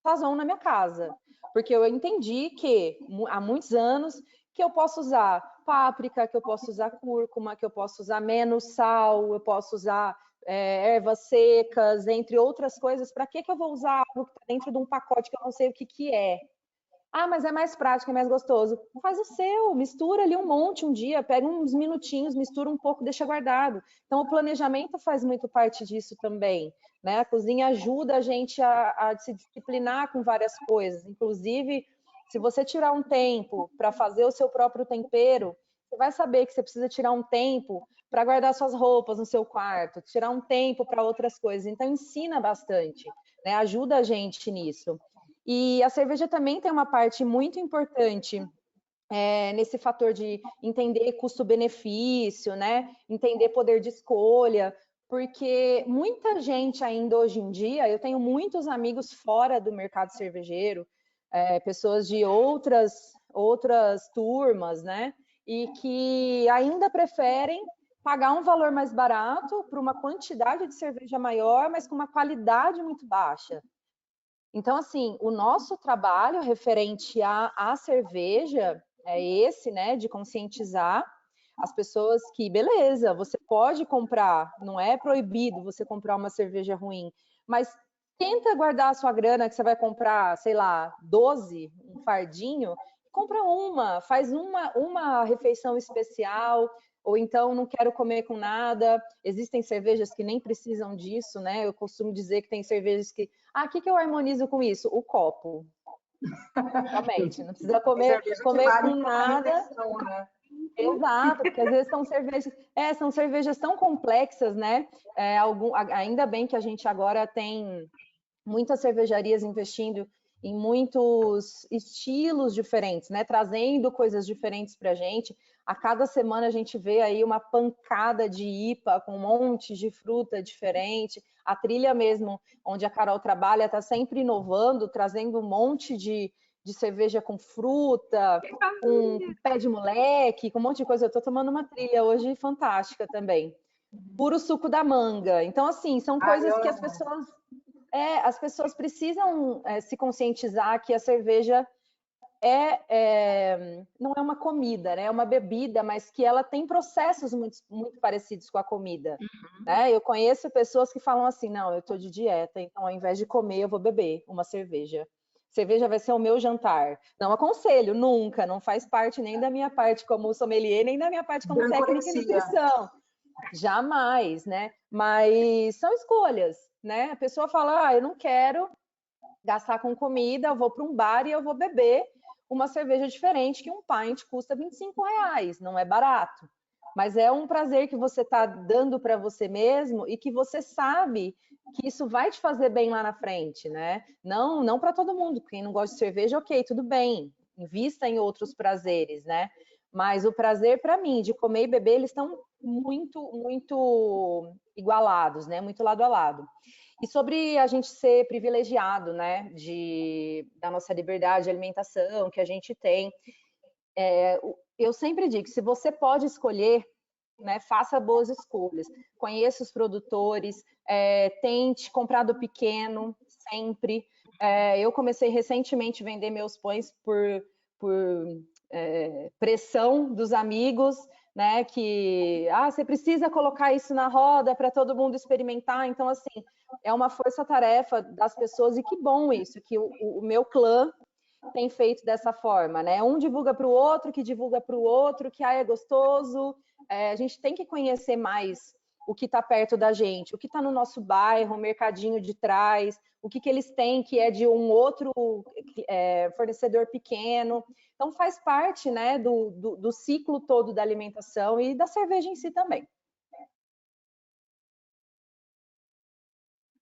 Sazon na minha casa, porque eu entendi que há muitos anos que eu posso usar páprica, que eu posso usar cúrcuma, que eu posso usar menos sal, eu posso usar ervas secas, entre outras coisas. Para que eu vou usar algo que está dentro de um pacote que eu não sei o que é? Mas é mais prático, é mais gostoso. Faz o seu, mistura ali um monte um dia, pega uns minutinhos, mistura um pouco, deixa guardado. Então, o planejamento faz muito parte disso também, né? A cozinha ajuda a gente a se disciplinar com várias coisas, inclusive se você tirar um tempo para fazer o seu próprio tempero, você vai saber que você precisa tirar um tempo para guardar suas roupas no seu quarto, tirar um tempo para outras coisas. Então, ensina bastante, né? Ajuda a gente nisso. E a cerveja também tem uma parte muito importante nesse fator de entender custo-benefício, né? Entender poder de escolha, porque muita gente ainda hoje em dia, eu tenho muitos amigos fora do mercado cervejeiro, pessoas de outras turmas, né? E que ainda preferem pagar um valor mais barato por uma quantidade de cerveja maior, mas com uma qualidade muito baixa. Então, assim, o nosso trabalho referente à cerveja é esse, né? De conscientizar as pessoas que, beleza, você pode comprar, não é proibido você comprar uma cerveja ruim, mas tenta guardar a sua grana que você vai comprar, sei lá, 12, um fardinho, compra faz uma refeição especial, ou então não quero comer com nada. Existem cervejas que nem precisam disso, né? Eu costumo dizer que tem cervejas que... o que eu harmonizo com isso? O copo. Exatamente, não precisa comer com nada. Né? Exato, porque às vezes são cervejas tão complexas, né? Ainda bem que a gente agora tem muitas cervejarias investindo em muitos estilos diferentes, né? Trazendo coisas diferentes para a gente. A cada semana a gente vê aí uma pancada de IPA com um monte de fruta diferente. A trilha mesmo, onde a Carol trabalha, está sempre inovando, trazendo um monte de cerveja com fruta, com pé de moleque, com um monte de coisa. Eu estou tomando uma trilha hoje fantástica também. Puro suco da manga. Então, assim, são coisas que as pessoas precisam se conscientizar que a cerveja não é uma comida, né? É uma bebida, mas que ela tem processos muito, muito parecidos com a comida. Né? Eu conheço pessoas que falam assim, não, eu estou de dieta, então ao invés de comer, eu vou beber uma cerveja. Cerveja vai ser o meu jantar. Não aconselho, nunca, não faz parte nem da minha parte como sommelier, nem da minha parte como técnica de nutrição. Jamais, né? Mas são escolhas, né? A pessoa fala, eu não quero gastar com comida, eu vou para um bar e eu vou beber uma cerveja diferente, que um pint custa R$25, não é barato. Mas é um prazer que você está dando para você mesmo e que você sabe que isso vai te fazer bem lá na frente, né? Não para todo mundo. Quem não gosta de cerveja, ok, tudo bem. Invista em outros prazeres, né? Mas o prazer para mim de comer e beber, eles estão muito, muito igualados, né? Muito lado a lado. E sobre a gente ser privilegiado, né? Da nossa liberdade de alimentação que a gente tem. Eu sempre digo, se você pode escolher, né, faça boas escolhas, conheça os produtores, tente comprar do pequeno, sempre. Eu comecei recentemente a vender meus pães por pressão dos amigos, né, que você precisa colocar isso na roda para todo mundo experimentar. Então, assim, é uma força-tarefa das pessoas, e que bom isso, que o meu clã tem feito dessa forma, né? Um divulga para o outro, que divulga para o outro, que é gostoso. A gente tem que conhecer mais o que está perto da gente, o que está no nosso bairro, o mercadinho de trás, o que eles têm que é de um outro fornecedor pequeno. Então faz parte, né, do ciclo todo da alimentação e da cerveja em si também.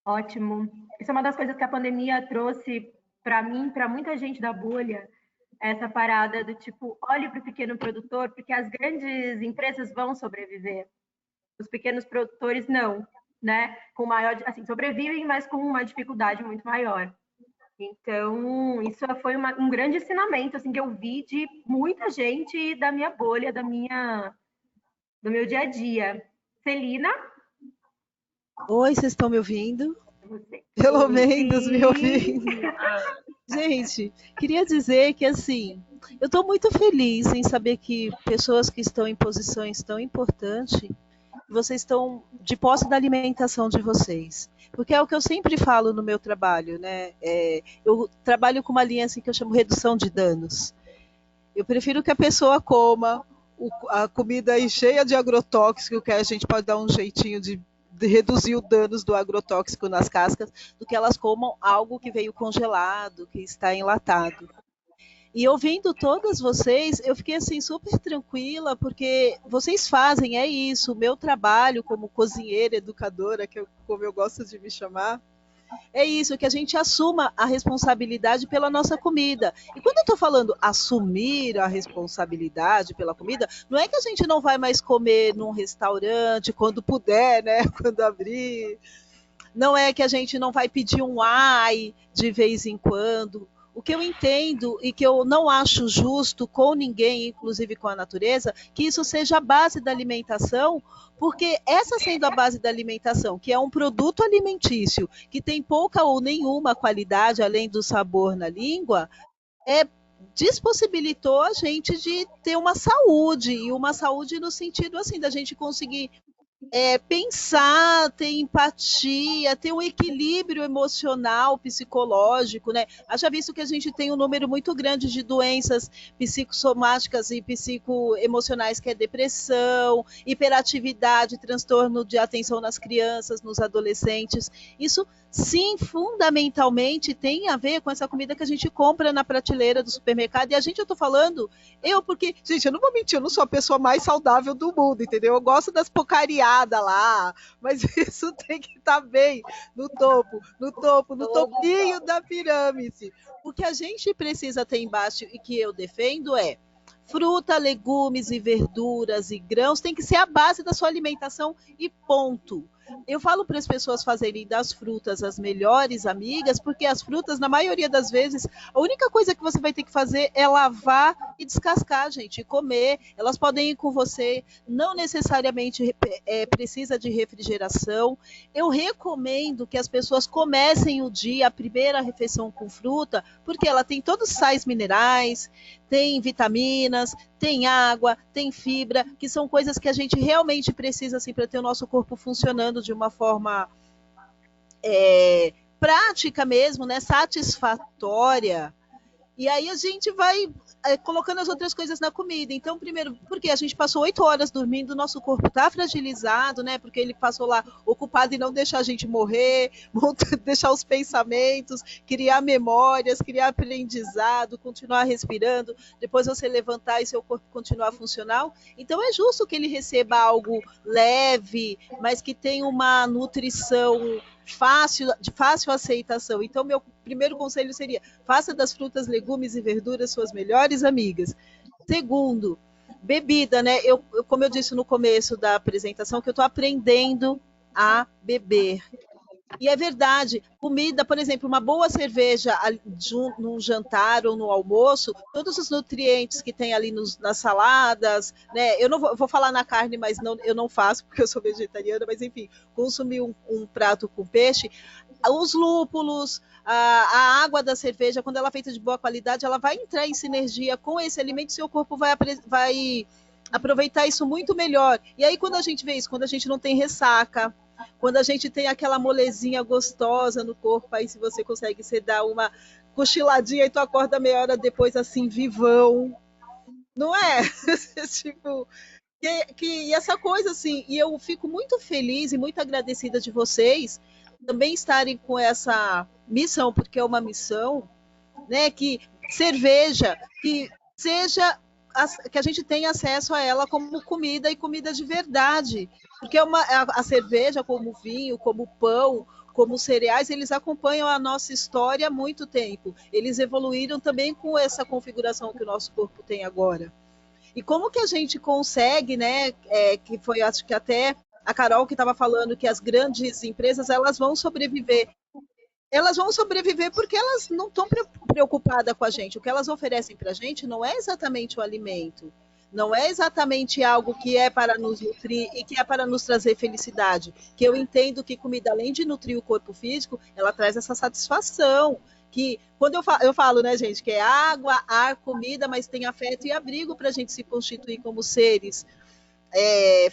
Ótimo. Isso é uma das coisas que a pandemia trouxe para mim, para muita gente da bolha, essa parada do tipo, olhe para o pequeno produtor, porque as grandes empresas vão sobreviver. Os pequenos produtores não, né? Com maior, assim, sobrevivem, mas com uma dificuldade muito maior. Então, isso foi um grande ensinamento, assim, que eu vi de muita gente da minha bolha, do meu dia a dia. Celina? Oi, vocês estão me ouvindo? Pelo menos me ouvindo. Gente, queria dizer que, assim, eu estou muito feliz em saber que pessoas que estão em posições tão importantes, vocês estão de posse da alimentação de vocês. Porque é o que eu sempre falo no meu trabalho, né? Eu trabalho com uma linha assim que eu chamo redução de danos. Eu prefiro que a pessoa coma a comida aí cheia de agrotóxico, que a gente pode dar um jeitinho de reduzir os danos do agrotóxico nas cascas, do que elas comam algo que veio congelado, que está enlatado. E ouvindo todas vocês, eu fiquei assim super tranquila, porque vocês fazem, é isso, o meu trabalho como cozinheira, educadora, como eu gosto de me chamar, é isso, que a gente assuma a responsabilidade pela nossa comida. E quando eu estou falando assumir a responsabilidade pela comida, não é que a gente não vai mais comer num restaurante quando puder, né? Quando abrir. Não é que a gente não vai pedir um ai de vez em quando. O que eu entendo e que eu não acho justo com ninguém, inclusive com a natureza, que isso seja a base da alimentação, porque essa sendo a base da alimentação, que é um produto alimentício, que tem pouca ou nenhuma qualidade, além do sabor na língua, despossibilitou a gente de ter uma saúde, e uma saúde no sentido assim, da gente conseguir pensar, ter empatia, ter um equilíbrio emocional, psicológico, né? Haja visto que a gente tem um número muito grande de doenças psicossomáticas e psicoemocionais, que é depressão, hiperatividade, transtorno de atenção nas crianças, nos adolescentes. Isso, sim, fundamentalmente tem a ver com essa comida que a gente compra na prateleira do supermercado. E eu tô falando, porque, gente, eu não vou mentir, eu não sou a pessoa mais saudável do mundo, entendeu? Eu gosto das porcariadas lá, mas isso tem que estar bem no topo, no topinho da pirâmide. O que a gente precisa ter embaixo e que eu defendo é fruta, legumes e verduras e grãos tem que ser a base da sua alimentação e ponto. Eu falo para as pessoas fazerem das frutas as melhores amigas, porque as frutas, na maioria das vezes, a única coisa que você vai ter que fazer é lavar e descascar, gente, e comer. Elas podem ir com você, não necessariamente precisa de refrigeração. Eu recomendo que as pessoas comecem o dia, a primeira refeição com fruta, porque ela tem todos os sais minerais, tem vitaminas, tem água, tem fibra, que são coisas que a gente realmente precisa assim, para ter o nosso corpo funcionando de uma forma prática mesmo, né? Satisfatória. E aí a gente vai colocando as outras coisas na comida. Então, primeiro, porque a gente passou 8 horas dormindo, o nosso corpo está fragilizado, né? Porque ele passou lá ocupado em não deixar a gente morrer, deixar os pensamentos, criar memórias, criar aprendizado, continuar respirando, depois você levantar e seu corpo continuar funcional. Então, é justo que ele receba algo leve, mas que tenha uma nutrição de fácil aceitação. Então, meu primeiro conselho seria: faça das frutas, legumes e verduras suas melhores amigas. Segundo, bebida, né? Como eu disse no começo da apresentação, que eu estou aprendendo a beber. E é verdade, comida, por exemplo, uma boa cerveja num jantar ou no almoço, todos os nutrientes que tem ali nas saladas, né? Eu não vou falar na carne, mas eu não faço, porque eu sou vegetariana, mas enfim, consumir um prato com peixe, os lúpulos, a água da cerveja, quando ela é feita de boa qualidade, ela vai entrar em sinergia com esse alimento, seu corpo vai aproveitar isso muito melhor. E aí, quando a gente vê isso, quando a gente não tem ressaca, quando a gente tem aquela molezinha gostosa no corpo, aí se você consegue, você dá uma cochiladinha e tu acorda meia hora depois assim, vivão. Não é? Tipo, e essa coisa assim, e eu fico muito feliz e muito agradecida de vocês também estarem com essa missão, porque é uma missão, né, que cerveja, que seja que a gente tenha acesso a ela como comida e comida de verdade, porque a cerveja, como o vinho, como o pão, como os cereais, eles acompanham a nossa história há muito tempo. Eles evoluíram também com essa configuração que o nosso corpo tem agora. E como que a gente consegue, né, que foi, acho que até a Carol que estava falando, que as grandes empresas, elas vão sobreviver. Elas vão sobreviver porque elas não estão preocupadas com a gente. O que elas oferecem para a gente não é exatamente o alimento, não é exatamente algo que é para nos nutrir e que é para nos trazer felicidade. Que eu entendo que comida, além de nutrir o corpo físico, ela traz essa satisfação. Que quando eu falo, né, gente, que é água, ar, comida, mas tem afeto e abrigo para a gente se constituir como seres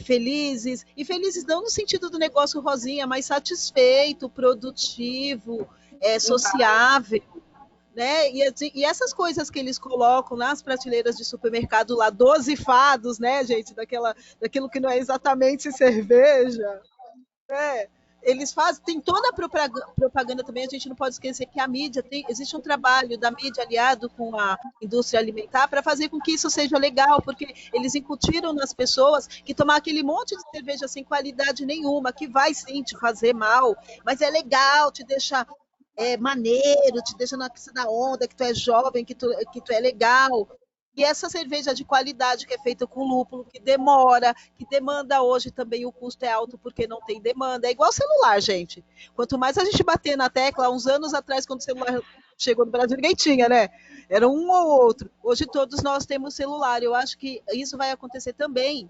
felizes, e felizes não no sentido do negócio rosinha, mas satisfeito, produtivo, sociável, né? E essas coisas que eles colocam nas prateleiras de supermercado lá, 12 fados, né, gente, daquilo que não é exatamente cerveja, né? Eles fazem, tem toda a propaganda também, a gente não pode esquecer que a mídia, existe um trabalho da mídia aliado com a indústria alimentar para fazer com que isso seja legal, porque eles incutiram nas pessoas que tomar aquele monte de cerveja sem qualidade nenhuma, que vai sim te fazer mal, mas é legal, te deixa maneiro, te deixa na onda, que tu é jovem, que tu é legal. E essa cerveja de qualidade que é feita com lúpulo, que demora, que demanda hoje também, o custo é alto porque não tem demanda. É igual celular, gente. Quanto mais a gente bater na tecla, uns anos atrás, quando o celular chegou no Brasil, ninguém tinha, né? Era um ou outro. Hoje todos nós temos celular. Eu acho que isso vai acontecer também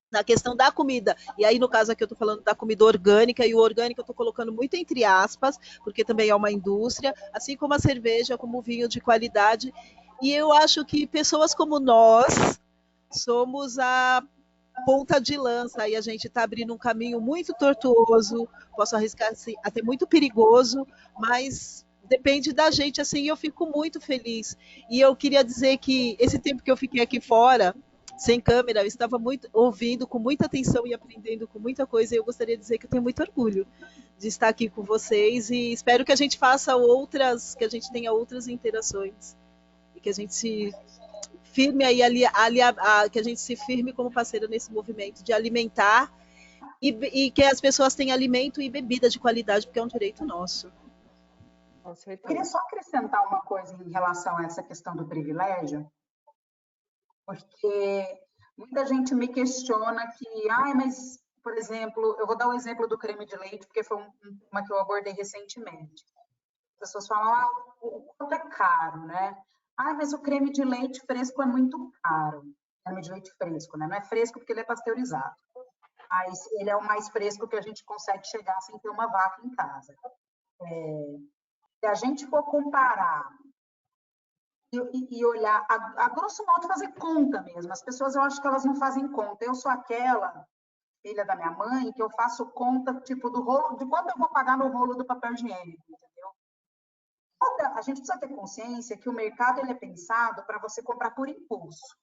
na questão da comida. E aí, no caso aqui, eu estou falando da comida orgânica, e o orgânico eu estou colocando muito entre aspas, porque também é uma indústria, assim como a cerveja, como o vinho de qualidade. E eu acho que pessoas como nós somos ponta de lança, aí a gente está abrindo um caminho muito tortuoso, posso arriscar assim, até muito perigoso, mas depende da gente, assim, eu fico muito feliz. E eu queria dizer que esse tempo que eu fiquei aqui fora, sem câmera, eu estava muito ouvindo com muita atenção e aprendendo com muita coisa, e eu gostaria de dizer que eu tenho muito orgulho de estar aqui com vocês, e espero que a gente faça outras, que a gente tenha outras interações, e que a gente se firme aí, que a gente se firme como parceira nesse movimento de alimentar e que as pessoas tenham alimento e bebida de qualidade, porque é um direito nosso. Com Eu certeza. queria só acrescentar uma coisa em relação a essa questão do privilégio, porque muita gente me questiona que, mas, por exemplo, eu vou dar o exemplo do creme de leite, porque foi uma que eu abordei recentemente. As pessoas falam, o quanto é caro, né? Mas o creme de leite fresco é muito caro. Creme de leite fresco, né? Não é fresco porque ele é pasteurizado, mas ele é o mais fresco que a gente consegue chegar sem ter uma vaca em casa. Se a gente for comparar e olhar, a grosso modo, fazer conta mesmo. As pessoas, eu acho que elas não fazem conta. Eu sou aquela filha da minha mãe que eu faço conta, tipo, do rolo, de quanto eu vou pagar no rolo do papel higiênico, entendeu? A gente precisa ter consciência que o mercado ele é pensado para você comprar por impulso.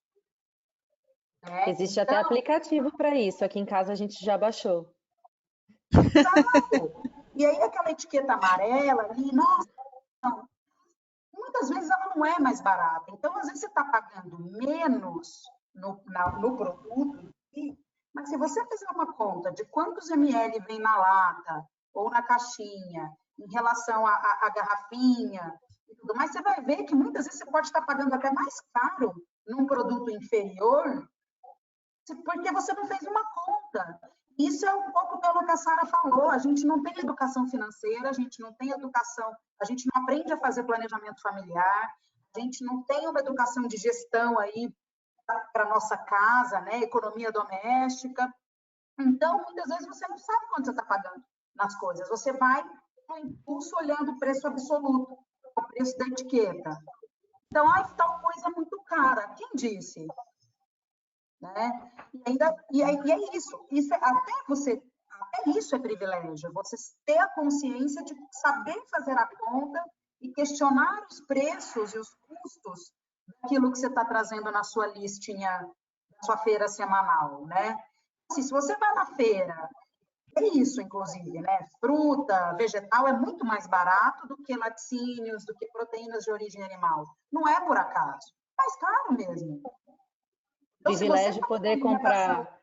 Né? Existe até aplicativo para isso. Aqui em casa a gente já baixou. Exato. E aí aquela etiqueta amarela ali, nossa, não. Muitas vezes ela não é mais barata. Então, às vezes você está pagando menos no produto, mas se você fizer uma conta de quantos ml vem na lata ou na caixinha, em relação à garrafinha e tudo mais, você vai ver que muitas vezes você pode estar pagando até mais caro num produto inferior, porque você não fez uma conta. Isso é um pouco pelo que a Sara falou, a gente não tem educação financeira, a gente não tem educação, a gente não aprende a fazer planejamento familiar, a gente não tem uma educação de gestão aí para a nossa casa, né? Economia doméstica. Então, muitas vezes você não sabe quanto você está pagando nas coisas, você vai no impulso olhando o preço absoluto, o preço da etiqueta. Então, tal coisa é muito cara. Quem disse? Né? E é isso. Até isso é privilégio. Você ter a consciência de saber fazer a conta e questionar os preços e os custos daquilo que você está trazendo na sua listinha, na sua feira semanal, né? Assim, se você vai na feira, é isso, inclusive, né? Fruta, vegetal é muito mais barato do que laticínios, do que proteínas de origem animal. Não é por acaso. É mais caro mesmo. Então, Privilégio poder comprar.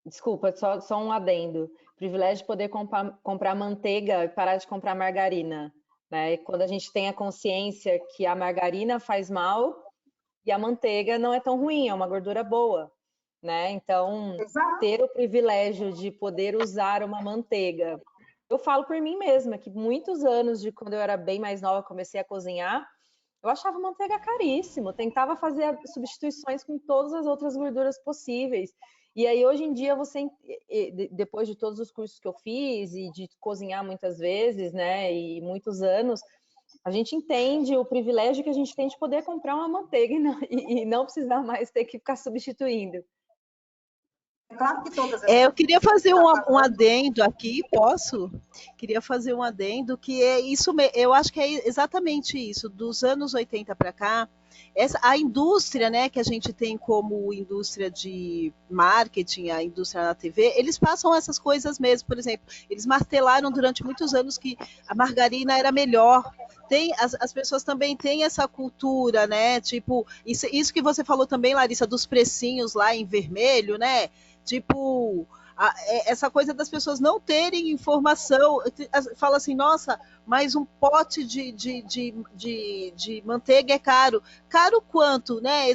Desculpa, só um adendo. Privilégio de poder comprar manteiga e parar de comprar margarina. Né? E quando a gente tem a consciência que a margarina faz mal e a manteiga não é tão ruim, é uma gordura boa. Né? Então, ter o privilégio de poder usar uma manteiga. Eu falo por mim mesma, que muitos anos de quando eu era bem mais nova, comecei a cozinhar, eu achava manteiga caríssimo, tentava fazer substituições com todas as outras gorduras possíveis. E aí, hoje em dia, depois de todos os cursos que eu fiz e de cozinhar muitas vezes, né, e muitos anos, a gente entende o privilégio que a gente tem de poder comprar uma manteiga e não precisar mais ter que ficar substituindo. Claro que todas eu queria fazer um adendo aqui, posso? Queria fazer um adendo que é isso, eu acho que é exatamente isso, dos anos 80 para cá, a indústria, né, que a gente tem como indústria de marketing, a indústria na TV, eles passam essas coisas mesmo, por exemplo, eles martelaram durante muitos anos que a margarina era melhor. As pessoas também têm essa cultura, né, tipo, isso que você falou também, Larissa, dos precinhos lá em vermelho, né, tipo, essa coisa das pessoas não terem informação, fala assim, nossa, mas um pote de manteiga é caro. Caro quanto, né?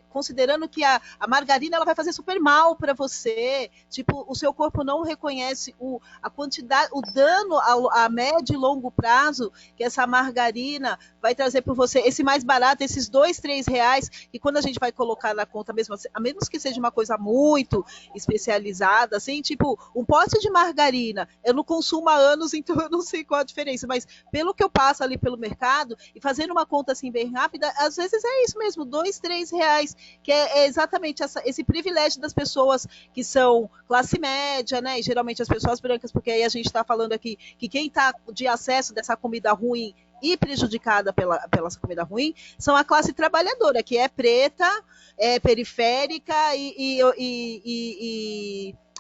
Considerando que a margarina ela vai fazer super mal para você, tipo, o seu corpo não reconhece a quantidade, o dano a médio e longo prazo que essa margarina vai trazer para você, esse mais barato, esses R$2, R$3, e quando a gente vai colocar na conta mesmo, a menos que seja uma coisa muito especializada, assim, tipo, um pote de margarina, eu não consumo há anos, então eu não sei qual a diferença, mas pelo que eu passo ali pelo mercado, e fazendo uma conta assim bem rápida, às vezes é isso mesmo, R$ 2, R$ 3, que é exatamente esse privilégio das pessoas que são classe média, né, e geralmente as pessoas brancas, porque aí a gente está falando aqui que quem está de acesso dessa comida ruim e prejudicada pela comida ruim, são a classe trabalhadora, que é preta, é periférica e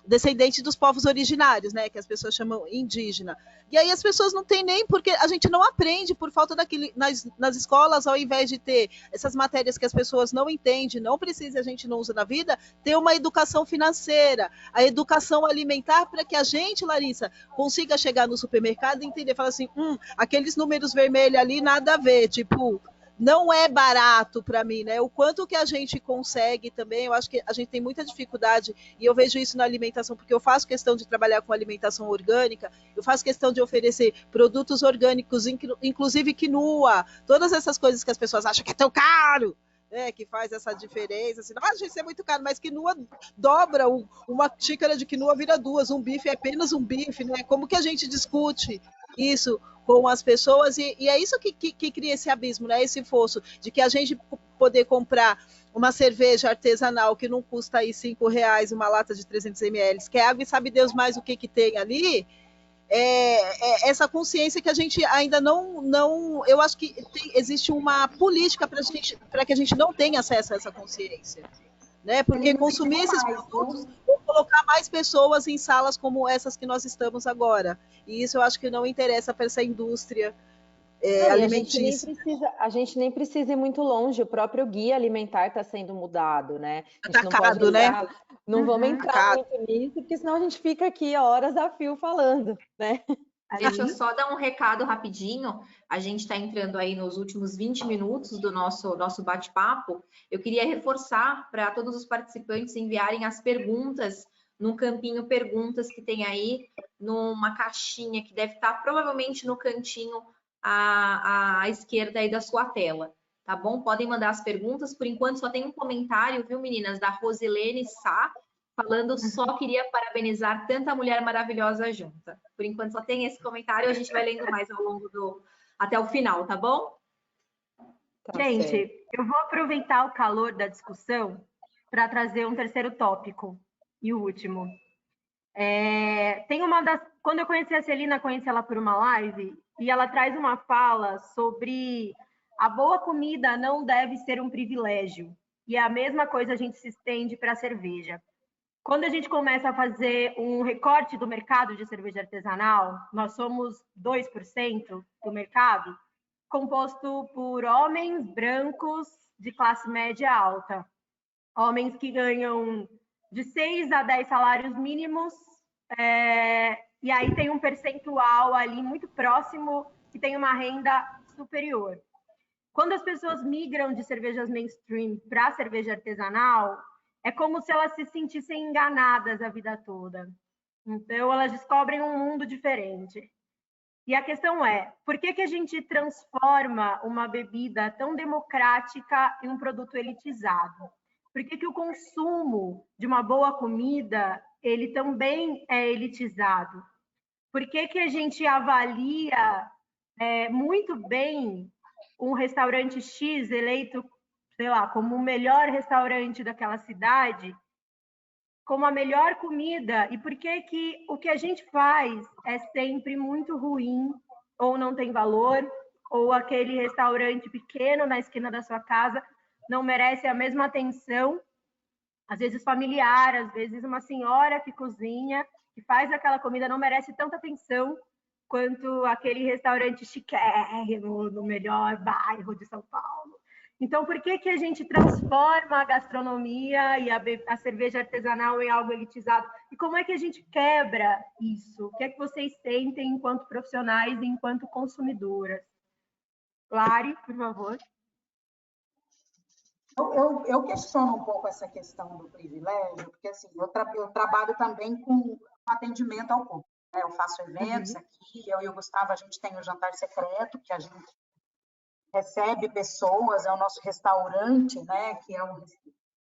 descendente dos povos originários, né, que as pessoas chamam indígena. E aí as pessoas não têm nem, porque a gente não aprende por falta daquele, nas escolas, ao invés de ter essas matérias que as pessoas não entendem, não precisa, a gente não usa na vida, ter uma educação financeira, a educação alimentar, para que a gente, Larissa, consiga chegar no supermercado e entender, falar assim, aqueles números vermelhos ali, nada a ver, tipo, não é barato para mim, né? O quanto que a gente consegue também, eu acho que a gente tem muita dificuldade, e eu vejo isso na alimentação, porque eu faço questão de trabalhar com alimentação orgânica, eu faço questão de oferecer produtos orgânicos, inclusive quinoa, todas essas coisas que as pessoas acham que é tão caro, né, que faz essa diferença, assim, gente, isso é muito caro, mas quinoa dobra, uma xícara de quinoa vira duas, um bife é apenas um bife, né? Como que a gente discute isso com as pessoas, e é isso que cria esse abismo, né? Esse fosso, de que a gente poder comprar uma cerveja artesanal que não custa aí R$ 5, uma lata de 300 ml, que é água e sabe Deus mais o que tem ali, essa consciência que a gente ainda não eu acho que existe uma política para que a gente não tenha acesso a essa consciência, né? Porque consumir esses produtos vão colocar mais pessoas em salas como essas que nós estamos agora, e isso eu acho que não interessa para essa indústria alimentícia. A gente nem precisa ir muito longe, o próprio guia alimentar está sendo mudado, né? A gente Atacado, né? Não vamos entrar muito nisso, porque senão a gente fica aqui horas a fio falando, né? Deixa eu só dar um recado rapidinho. A gente está entrando aí nos últimos 20 minutos do nosso bate-papo. Eu queria reforçar para todos os participantes enviarem as perguntas no campinho perguntas que tem aí, numa caixinha que deve estar provavelmente no cantinho à esquerda aí da sua tela, tá bom? Podem mandar as perguntas. Por enquanto só tem um comentário, viu, meninas, da Rosilene Sá, falando, só queria parabenizar tanta mulher maravilhosa junta. Por enquanto só tem esse comentário, a gente vai lendo mais ao longo até o final, tá bom? Gente, eu vou aproveitar o calor da discussão para trazer um terceiro tópico e o último. Quando eu conheci a Celina, conheci ela por uma live, e ela traz uma fala sobre a boa comida não deve ser um privilégio. E a mesma coisa a gente se estende para a cerveja. Quando a gente começa a fazer um recorte do mercado de cerveja artesanal, nós somos 2% do mercado, composto por homens brancos de classe média alta. Homens que ganham de 6 a 10 salários mínimos, e aí tem um percentual ali muito próximo que tem uma renda superior. Quando as pessoas migram de cervejas mainstream para cerveja artesanal, é como se elas se sentissem enganadas a vida toda. Então, elas descobrem um mundo diferente. E a questão é, por que a gente transforma uma bebida tão democrática em um produto elitizado? Por que o consumo de uma boa comida, ele também é elitizado? Por que a gente avalia muito bem um restaurante X eleito, sei lá, como o melhor restaurante daquela cidade, como a melhor comida, e por que o que a gente faz é sempre muito ruim, ou não tem valor, ou aquele restaurante pequeno na esquina da sua casa não merece a mesma atenção, às vezes familiar, às vezes uma senhora que cozinha, que faz aquela comida, não merece tanta atenção quanto aquele restaurante chiquérrimo no melhor bairro de São Paulo. Então, por que a gente transforma a gastronomia e a cerveja artesanal em algo elitizado? E como é que a gente quebra isso? O que é que vocês sentem enquanto profissionais e enquanto consumidoras? Lari, por favor. Eu questiono um pouco essa questão do privilégio, porque assim, eu trabalho também com atendimento ao público. Né? Eu faço eventos aqui, eu e o Gustavo, a gente tem o Jantar Secreto, que a gente recebe pessoas, é o nosso restaurante, né? Que é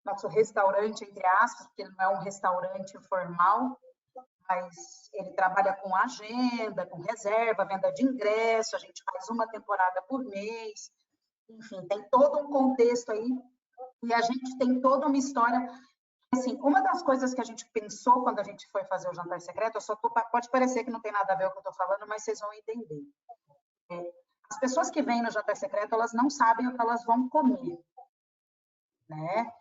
nosso restaurante, entre aspas, porque não é um restaurante formal. ele trabalha com agenda, com reserva, venda de ingresso, a gente faz uma temporada por mês, enfim, tem todo um contexto aí, e a gente tem toda uma história. Assim, uma das coisas que a gente pensou quando a gente foi fazer o Jantar Secreto, pode parecer que não tem nada a ver com o que eu estou falando, mas vocês vão entender. As pessoas que vêm no Jantar Secreto, elas não sabem o que elas vão comer, né?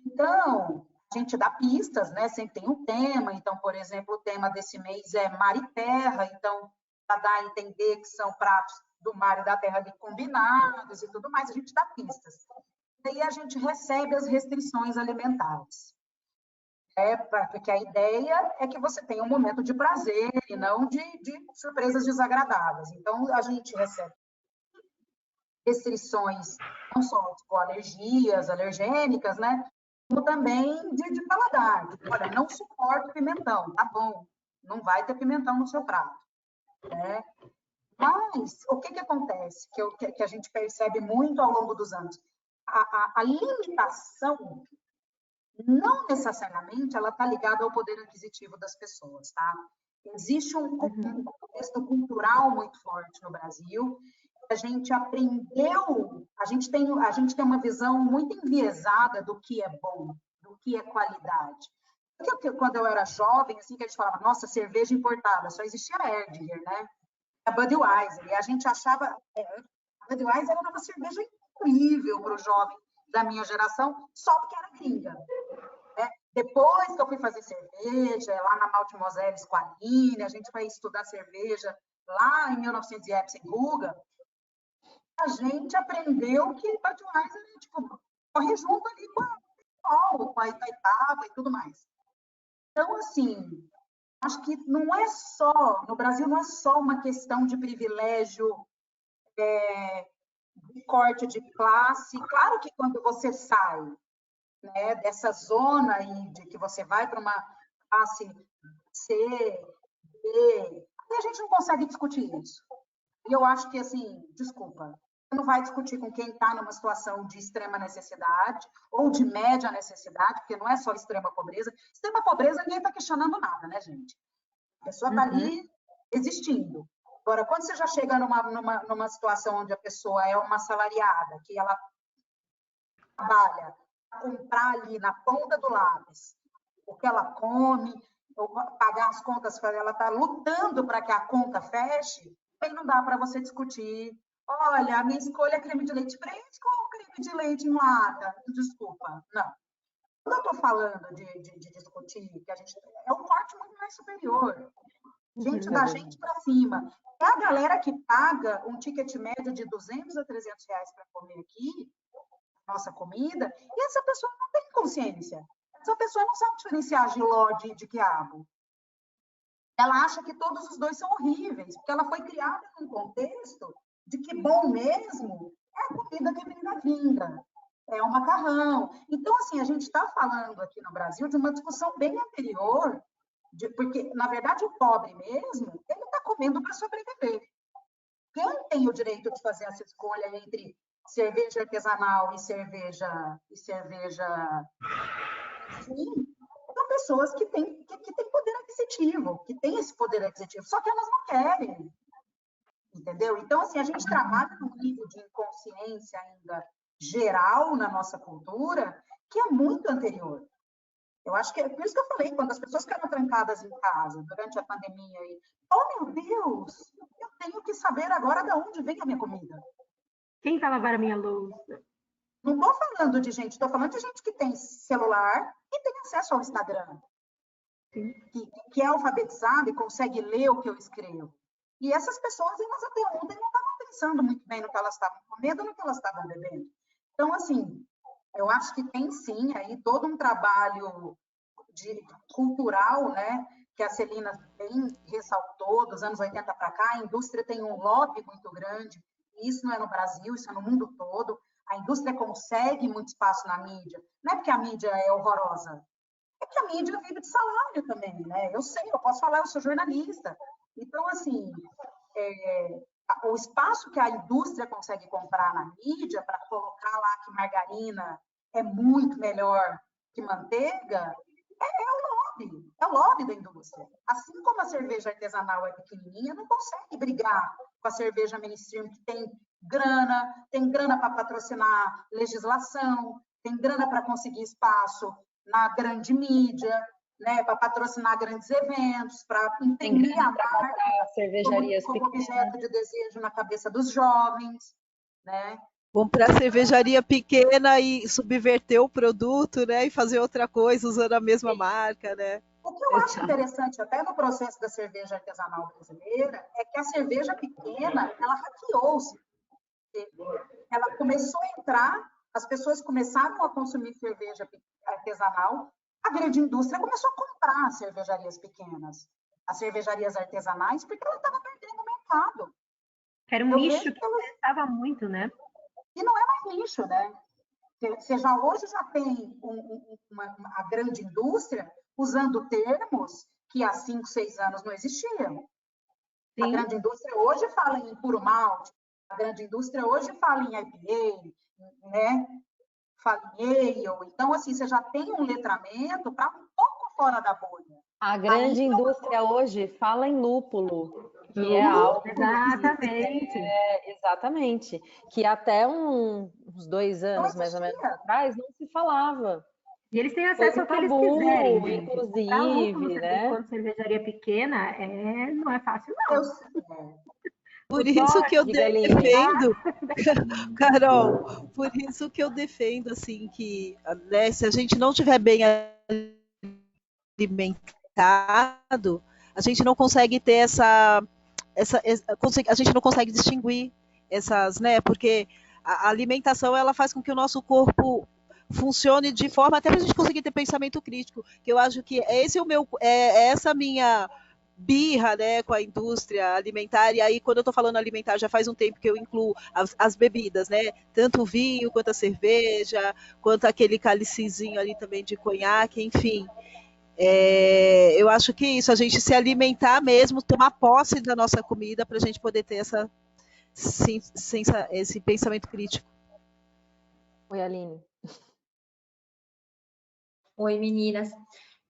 Então, a gente dá pistas, né? Sempre tem um tema. Então, por exemplo, o tema desse mês é mar e terra. Então, para dar a entender que são pratos do mar e da terra ali combinados e tudo mais, a gente dá pistas. E aí a gente recebe as restrições alimentares. Porque a ideia é que você tenha um momento de prazer e não de surpresas desagradáveis. Então, a gente recebe restrições, não só tipo, alergias, alergênicas, né? Como também de paladar. Olha, não suporto pimentão, tá bom, não vai ter pimentão no seu prato. Né? Mas, o que acontece? Que a gente percebe muito ao longo dos anos. A limitação, não necessariamente, ela está ligada ao poder aquisitivo das pessoas, tá? Existe um contexto cultural muito forte no Brasil. A gente aprendeu, a gente tem uma visão muito enviesada do que é bom, do que é qualidade. Porque quando eu era jovem, assim, que a gente falava, nossa, cerveja importada, só existia a Erdinger, né? A Budweiser, e a gente achava, a Budweiser era uma cerveja incrível para o jovem da minha geração, só porque era gringa. Né? Depois que eu fui fazer cerveja, lá na Malte Moselles com a Aline, a gente vai estudar cerveja lá em 1900 em Ruga, a gente aprendeu que Budweiser tipo, corre junto ali com a Itaipava e tudo mais. Então, assim, acho que não é só, no Brasil não é só uma questão de privilégio, de corte de classe. Claro que quando você sai, né, dessa zona aí, de que você vai para uma classe C, B, a gente não consegue discutir isso. E eu acho que, assim, desculpa, você não vai discutir com quem está numa situação de extrema necessidade ou de média necessidade, porque não é só extrema pobreza. Extrema pobreza, ninguém está questionando nada, né, gente? A pessoa está ali existindo. Agora, quando você já chega numa situação onde a pessoa é uma assalariada, que ela trabalha para comprar ali na ponta do lápis o que ela come, ou pagar as contas, ela está lutando para que a conta feche, aí não dá para você discutir. Olha, a minha escolha é creme de leite fresco ou creme de leite em lata? Desculpa, não. Quando eu estou falando de discutir, que a gente é um corte muito mais superior. Gente da gente para cima. É a galera que paga um ticket médio de 200 a 300 reais para comer aqui, nossa comida, e essa pessoa não tem consciência. Essa pessoa não sabe diferenciar giló de quiabo. Ela acha que todos os dois são horríveis, porque ela foi criada num contexto de que bom mesmo é a comida que vem da gringa, é o macarrão. Então, assim, a gente está falando aqui no Brasil de uma discussão bem anterior, porque, na verdade, o pobre mesmo, ele está comendo para sobreviver. Quem tem o direito de fazer essa escolha entre cerveja artesanal e cerveja sim, são pessoas que têm poder aquisitivo, que têm esse poder aquisitivo, só que elas não querem, entendeu? Então, assim, a gente trabalha num nível de inconsciência ainda geral na nossa cultura, que é muito anterior. Eu acho que é por isso que eu falei, quando as pessoas ficaram trancadas em casa durante a pandemia, oh, meu Deus, eu tenho que saber agora de onde vem a minha comida. Quem vai lavar a minha louça? Não estou falando de gente, estou falando de gente que tem celular e tem acesso ao Instagram. Que é alfabetizado e consegue ler o que eu escrevo. E essas pessoas, elas até ontem não estavam pensando muito bem no que elas estavam comendo, no que elas estavam bebendo. Então, assim, eu acho que tem sim aí todo um trabalho cultural, né, que a Celina bem ressaltou, dos anos 80 para cá. A indústria tem um lobby muito grande, e isso não é no Brasil, isso é no mundo todo. A indústria consegue muito espaço na mídia. Não é porque a mídia é horrorosa, é que a mídia vive de salário também, né? Eu sei, eu posso falar, eu sou jornalista. Então, assim, o espaço que a indústria consegue comprar na mídia para colocar lá que margarina é muito melhor que manteiga, é o é o lobby da indústria. Assim como a cerveja artesanal é pequenininha, não consegue brigar com a cerveja mainstream, que tem grana para patrocinar legislação, tem grana para conseguir espaço na grande mídia, né, para patrocinar grandes eventos, para entender a marca como objeto de desejo na cabeça dos jovens, né? Comprar cervejaria pequena e subverter o produto, né? E fazer outra coisa usando a mesma marca, né? O que eu acho interessante até no processo da cerveja artesanal brasileira é que a cerveja pequena, ela hackeou-se. Ela começou a entrar, as pessoas começaram a consumir cerveja artesanal, a grande indústria começou a comprar as cervejarias pequenas, as cervejarias artesanais, porque ela estava perdendo o mercado. Era um nicho que interessava muito, né? E não é mais nicho, né? Você hoje já tem a grande indústria usando termos que há 5, 6 anos não existiam. Sim. A grande indústria hoje fala em puro malte, a grande indústria hoje fala em IPA, né? Fala em ale. Então, assim, você já tem um letramento para um pouco fora da bolha. A grande indústria hoje fala em lúpulo, que é algo... Exatamente. Exatamente. Que até uns 2 anos, mais ou menos, atrás, não se falava. E eles têm acesso ao que eles quiserem, gente. Inclusive, né? Enquanto cervejaria pequena, não é fácil, não. Por isso que eu defendo, Carol, por isso que eu defendo, assim, que, né, se a gente não estiver bem alimentado, a gente não consegue ter a gente não consegue distinguir essas, né, porque a alimentação, ela faz com que o nosso corpo funcione de forma até para a gente conseguir ter pensamento crítico, que eu acho que esse é essa minha birra, né, com a indústria alimentar. E aí, quando eu estou falando alimentar, já faz um tempo que eu incluo as bebidas, né, tanto o vinho, quanto a cerveja, quanto aquele cálicezinho ali também de conhaque, enfim. Eu acho que isso, a gente se alimentar mesmo, tomar posse da nossa comida para a gente poder ter esse pensamento crítico. Oi, Aline. Oi, meninas.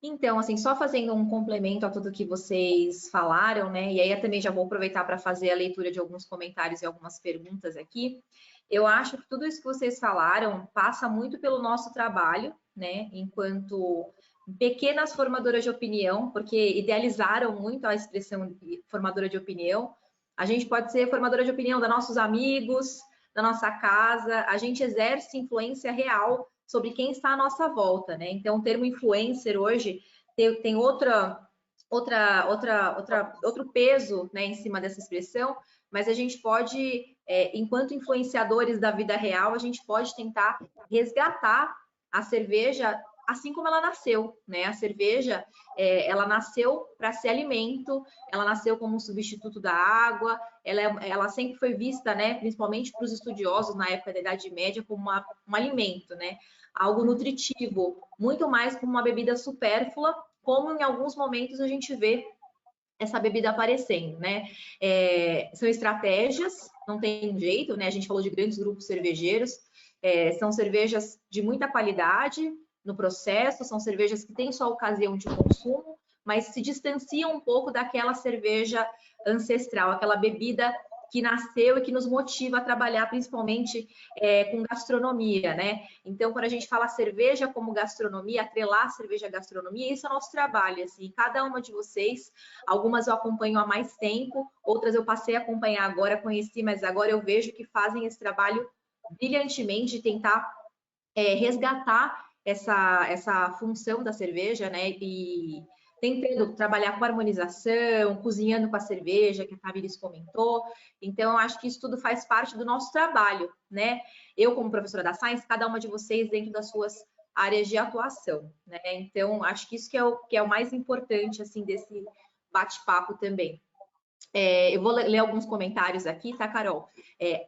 Então, assim, só fazendo um complemento a tudo que vocês falaram, né? E aí eu também já vou aproveitar para fazer a leitura de alguns comentários e algumas perguntas aqui. Eu acho que tudo isso que vocês falaram passa muito pelo nosso trabalho, né? Enquanto pequenas formadoras de opinião, porque idealizaram muito a expressão formadora de opinião. A gente pode ser formadora de opinião dos nossos amigos, da nossa casa, a gente exerce influência real sobre quem está à nossa volta, né? Então, o termo influencer hoje tem outro peso, né, em cima dessa expressão, mas a gente pode, enquanto influenciadores da vida real, a gente pode tentar resgatar a cerveja assim como ela nasceu, né? A cerveja, ela nasceu para ser alimento, ela nasceu como um substituto da água, ela sempre foi vista, né, principalmente para os estudiosos na época da Idade Média, como um alimento, né? Algo nutritivo, muito mais como uma bebida supérflua, como em alguns momentos a gente vê essa bebida aparecendo, né? São estratégias, não tem jeito, né? A gente falou de grandes grupos cervejeiros, são cervejas de muita qualidade no processo, são cervejas que têm sua ocasião de consumo, mas se distanciam um pouco daquela cerveja ancestral, aquela bebida que nasceu e que nos motiva a trabalhar principalmente com gastronomia, né? Então, quando a gente fala cerveja como gastronomia, atrelar cerveja à gastronomia, isso é nosso trabalho, assim, cada uma de vocês, algumas eu acompanho há mais tempo, outras eu passei a acompanhar agora, conheci, mas agora eu vejo que fazem esse trabalho brilhantemente de tentar resgatar essa função da cerveja, né? E tentando trabalhar com harmonização, cozinhando com a cerveja, que a Tamires comentou. Então, eu acho que isso tudo faz parte do nosso trabalho, né? Eu, como professora da Science, cada uma de vocês dentro das suas áreas de atuação, né? Então, acho que isso que é o mais importante, assim, desse bate-papo também. Eu vou ler alguns comentários aqui, tá, Carol?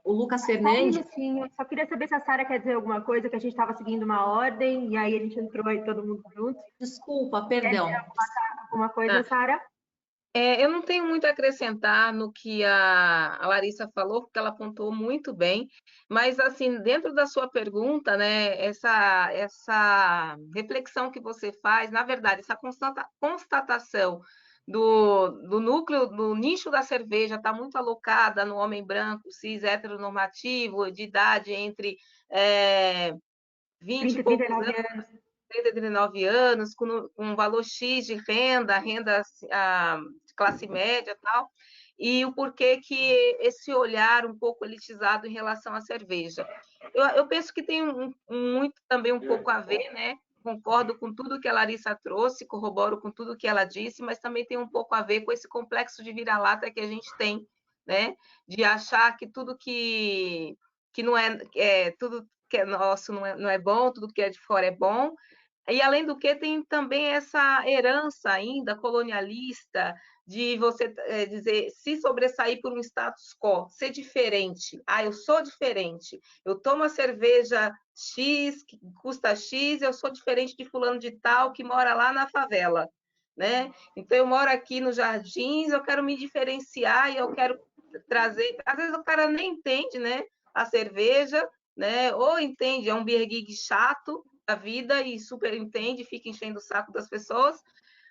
O Lucas Fernandes... Só queria saber se a Sara quer dizer alguma coisa, que a gente estava seguindo uma ordem, e aí a gente entrou aí todo mundo junto. Desculpa, perdão. Quer dizer alguma coisa, Sara? Eu não tenho muito a acrescentar no que a Larissa falou, porque ela apontou muito bem, mas, assim, dentro da sua pergunta, né, essa reflexão que você faz, na verdade, essa constatação do núcleo, do nicho da cerveja está muito alocada no homem branco, cis, heteronormativo, de idade entre 20 30, e poucos 39 anos, anos. 30, 39 anos, com um valor X de renda de classe média e tal, e o porquê que esse olhar um pouco elitizado em relação à cerveja. Eu penso que tem muito também um pouco a ver, né? Concordo com tudo que a Larissa trouxe, corroboro com tudo que ela disse, mas também tem um pouco a ver com esse complexo de vira-lata que a gente tem, né? De achar que tudo que não tudo que é nosso não é bom, tudo que é de fora é bom, e, além do que, tem também essa herança ainda colonialista de você dizer, se sobressair por um status quo, ser diferente. Ah, eu sou diferente. Eu tomo a cerveja X, que custa X, eu sou diferente de fulano de tal, que mora lá na favela. Né? Então, eu moro aqui nos Jardins, eu quero me diferenciar e eu quero trazer... Às vezes o cara nem entende, né, a cerveja, né? Ou entende, é um beer geek chato, da vida e super entende, fica enchendo o saco das pessoas,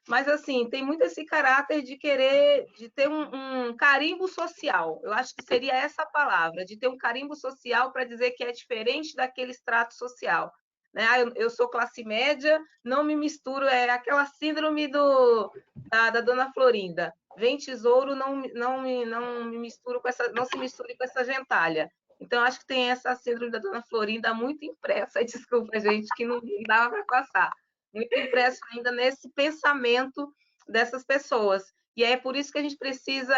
mas, assim, tem muito esse caráter de querer, de ter um carimbo social. Eu acho que seria essa a palavra, de ter um carimbo social para dizer que é diferente daquele extrato social. Né? Eu sou classe média, não me misturo, é aquela síndrome da Dona Florinda. Vem tesouro, não me misturo com essa, não se misture com essa gentalha. Então, acho que tem essa síndrome da Dona Florinda muito impressa, desculpa, gente, que não dava para passar, muito impresso ainda nesse pensamento dessas pessoas. E é por isso que a gente precisa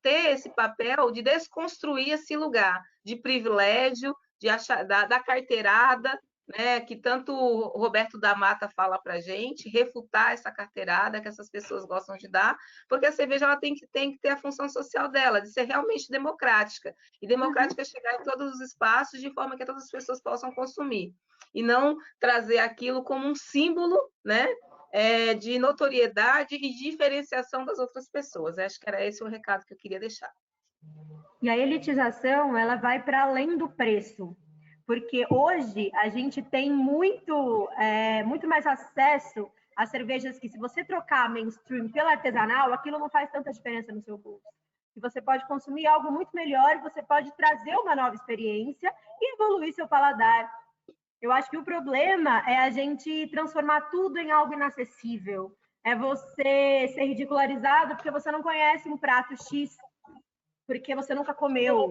ter esse papel de desconstruir esse lugar de privilégio, de achar, da carteirada, né, que tanto o Roberto da Mata fala para a gente, refutar essa carteirada que essas pessoas gostam de dar, porque a cerveja ela tem que ter a função social dela, de ser realmente democrática. E democrática é chegar em todos os espaços de forma que todas as pessoas possam consumir. E não trazer aquilo como um símbolo, né, de notoriedade e diferenciação das outras pessoas. Acho que era esse o recado que eu queria deixar. E a elitização, ela vai para além do preço, porque hoje a gente tem muito mais acesso a cervejas que, se você trocar mainstream pela artesanal, aquilo não faz tanta diferença no seu bolso. E você pode consumir algo muito melhor, você pode trazer uma nova experiência e evoluir seu paladar. Eu acho que o problema é a gente transformar tudo em algo inacessível. É você ser ridicularizado porque você não conhece um prato X, porque você nunca comeu,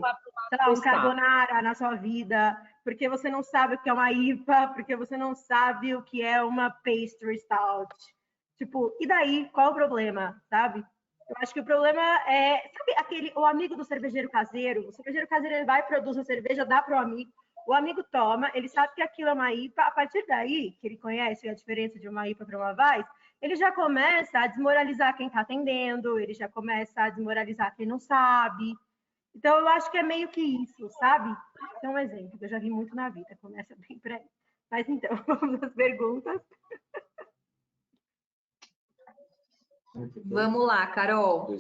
sei lá, um carbonara na sua vida, porque você não sabe o que é uma IPA, porque você não sabe o que é uma pastry stout. Tipo, e daí? Qual é o problema, sabe? Eu acho que o problema é, sabe, o amigo do cervejeiro caseiro? O cervejeiro caseiro, ele vai, produz a cerveja, dá pro amigo, o amigo toma, ele sabe que aquilo é uma IPA, a partir daí, que ele conhece a diferença de uma IPA para uma Weiss, ele já começa a desmoralizar quem está atendendo, ele já começa a desmoralizar quem não sabe. Então, eu acho que é meio que isso, sabe? Esse é um exemplo que eu já vi muito na vida, começa bem por aí. Mas então, vamos às perguntas. Vamos lá, Carol.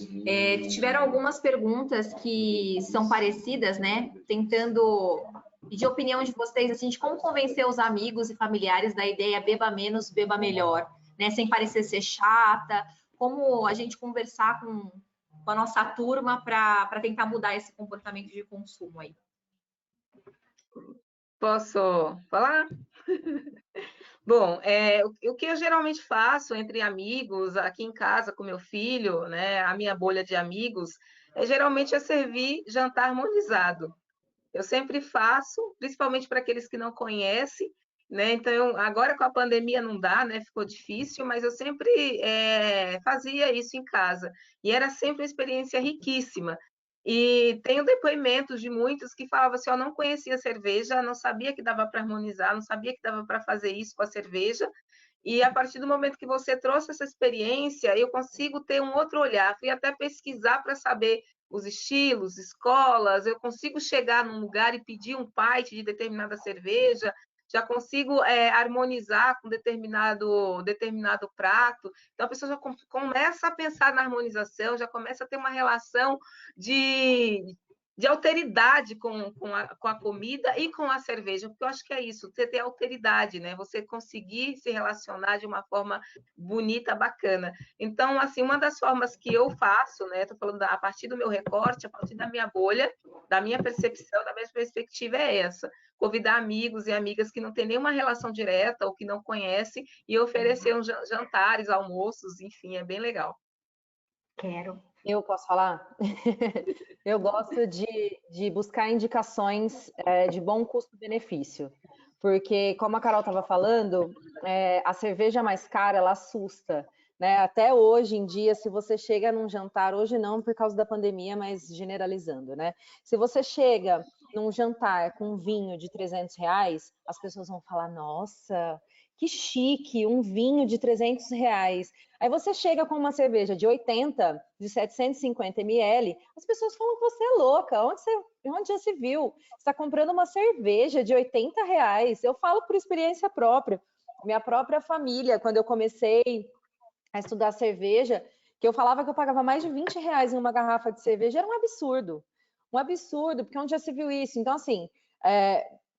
Tiveram algumas perguntas que são parecidas, né? Tentando pedir opinião de vocês, assim, de como convencer os amigos e familiares da ideia beba menos, beba melhor, né? Sem parecer ser chata, como a gente conversar com a nossa turma para tentar mudar esse comportamento de consumo aí. Posso falar? Bom, o que eu geralmente faço entre amigos, aqui em casa com meu filho, né, a minha bolha de amigos, geralmente é servir jantar harmonizado. Eu sempre faço, principalmente para aqueles que não conhecem, né? Então, agora com a pandemia não dá, né? Ficou difícil, mas eu sempre fazia isso em casa. E era sempre uma experiência riquíssima. E tenho depoimentos de muitos que falavam assim, eu não conhecia cerveja, não sabia que dava para harmonizar, não sabia que dava para fazer isso com a cerveja. E a partir do momento que você trouxe essa experiência, eu consigo ter um outro olhar. Fui até pesquisar para saber os estilos, escolas, eu consigo chegar num lugar e pedir um pint de determinada cerveja, já consigo harmonizar com determinado prato. Então, a pessoa já começa a pensar na harmonização, já começa a ter uma relação de alteridade com a comida e com a cerveja, porque eu acho que é isso, você ter alteridade, né? Você conseguir se relacionar de uma forma bonita, bacana. Então, assim, uma das formas que eu faço, né? Estou falando a partir do meu recorte, a partir da minha bolha, da minha percepção, da minha perspectiva é essa. Convidar amigos e amigas que não têm nenhuma relação direta ou que não conhecem e oferecer uns jantares, almoços, enfim, é bem legal. Quero. Eu posso falar? Eu gosto de buscar indicações de bom custo-benefício, porque, como a Carol estava falando, a cerveja mais cara, ela assusta, né? Até hoje em dia, se você chega num jantar, hoje não por causa da pandemia, mas generalizando, né? Se você chega num jantar com vinho de R$300, as pessoas vão falar, nossa, que chique, um vinho de R$300. Aí você chega com uma cerveja de 80, de 750 ml, as pessoas falam que você é louca, onde já se viu? Você está comprando uma cerveja de R$80. Eu falo por experiência própria. Minha própria família, quando eu comecei a estudar cerveja, que eu falava que eu pagava mais de R$20 em uma garrafa de cerveja, era um absurdo. Um absurdo, porque onde já se viu isso? Então, assim,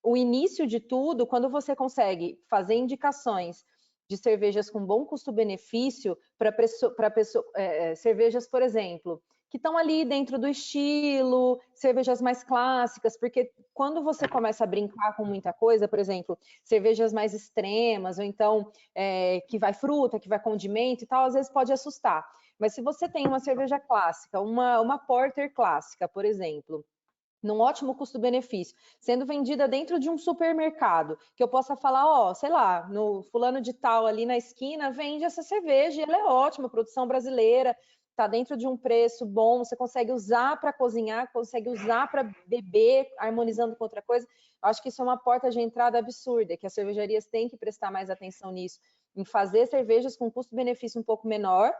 o início de tudo, quando você consegue fazer indicações de cervejas com bom custo-benefício para cervejas, por exemplo, que estão ali dentro do estilo, cervejas mais clássicas, porque quando você começa a brincar com muita coisa, por exemplo, cervejas mais extremas, ou então que vai fruta, que vai condimento e tal, às vezes pode assustar. Mas se você tem uma cerveja clássica, uma porter clássica, por exemplo, num ótimo custo-benefício, sendo vendida dentro de um supermercado, que eu possa falar, ó, sei lá, no fulano de tal ali na esquina, vende essa cerveja, e ela é ótima, produção brasileira, tá dentro de um preço bom, você consegue usar para cozinhar, consegue usar para beber, harmonizando com outra coisa. Eu acho que isso é uma porta de entrada absurda, que as cervejarias têm que prestar mais atenção nisso, em fazer cervejas com custo-benefício um pouco menor,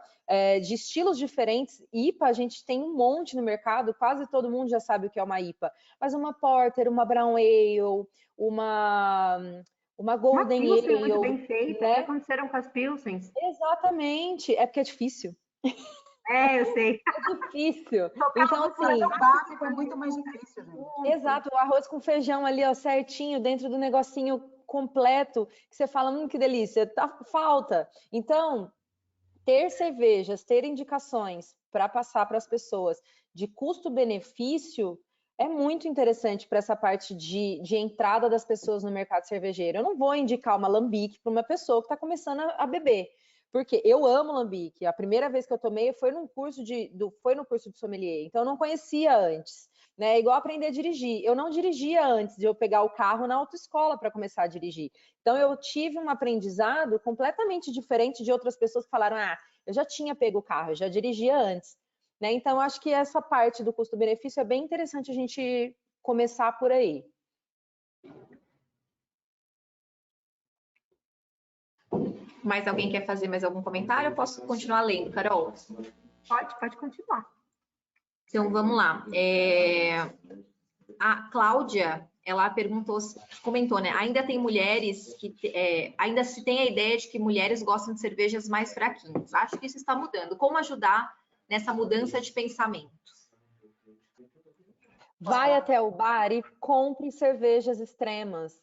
de estilos diferentes. IPA, a gente tem um monte no mercado, quase todo mundo já sabe o que é uma IPA, mas uma Porter, uma Brown Ale, uma Golden Pilsen Ale, muito bem feita, né? O que aconteceram com as Pilsens? Exatamente, é porque é difícil. Eu sei. É difícil. Tocar Então, assim, o básico é muito mais difícil, gente. Exato, o arroz com feijão ali, ó, certinho, dentro do negocinho completo, que você fala, que delícia, falta. Então, ter cervejas, ter indicações para passar para as pessoas de custo-benefício é muito interessante para essa parte de entrada das pessoas no mercado cervejeiro. Eu não vou indicar uma lambique para uma pessoa que está começando a beber, porque eu amo lambique. A primeira vez que eu tomei foi no curso de sommelier, então eu não conhecia antes. Né? É igual aprender a dirigir. Eu não dirigia antes de eu pegar o carro na autoescola para começar a dirigir. Então, eu tive um aprendizado completamente diferente de outras pessoas que falaram, eu já tinha pego o carro, eu já dirigia antes. Né? Então, eu acho que essa parte do custo-benefício é bem interessante a gente começar por aí. Mais alguém quer fazer mais algum comentário? Eu posso continuar lendo, Carol? Pode continuar. Então, vamos lá. A Cláudia, ela comentou, né? Ainda tem mulheres que... ainda se tem a ideia de que mulheres gostam de cervejas mais fraquinhas. Acho que isso está mudando. Como ajudar nessa mudança de pensamento? Vai até o bar e compre cervejas extremas.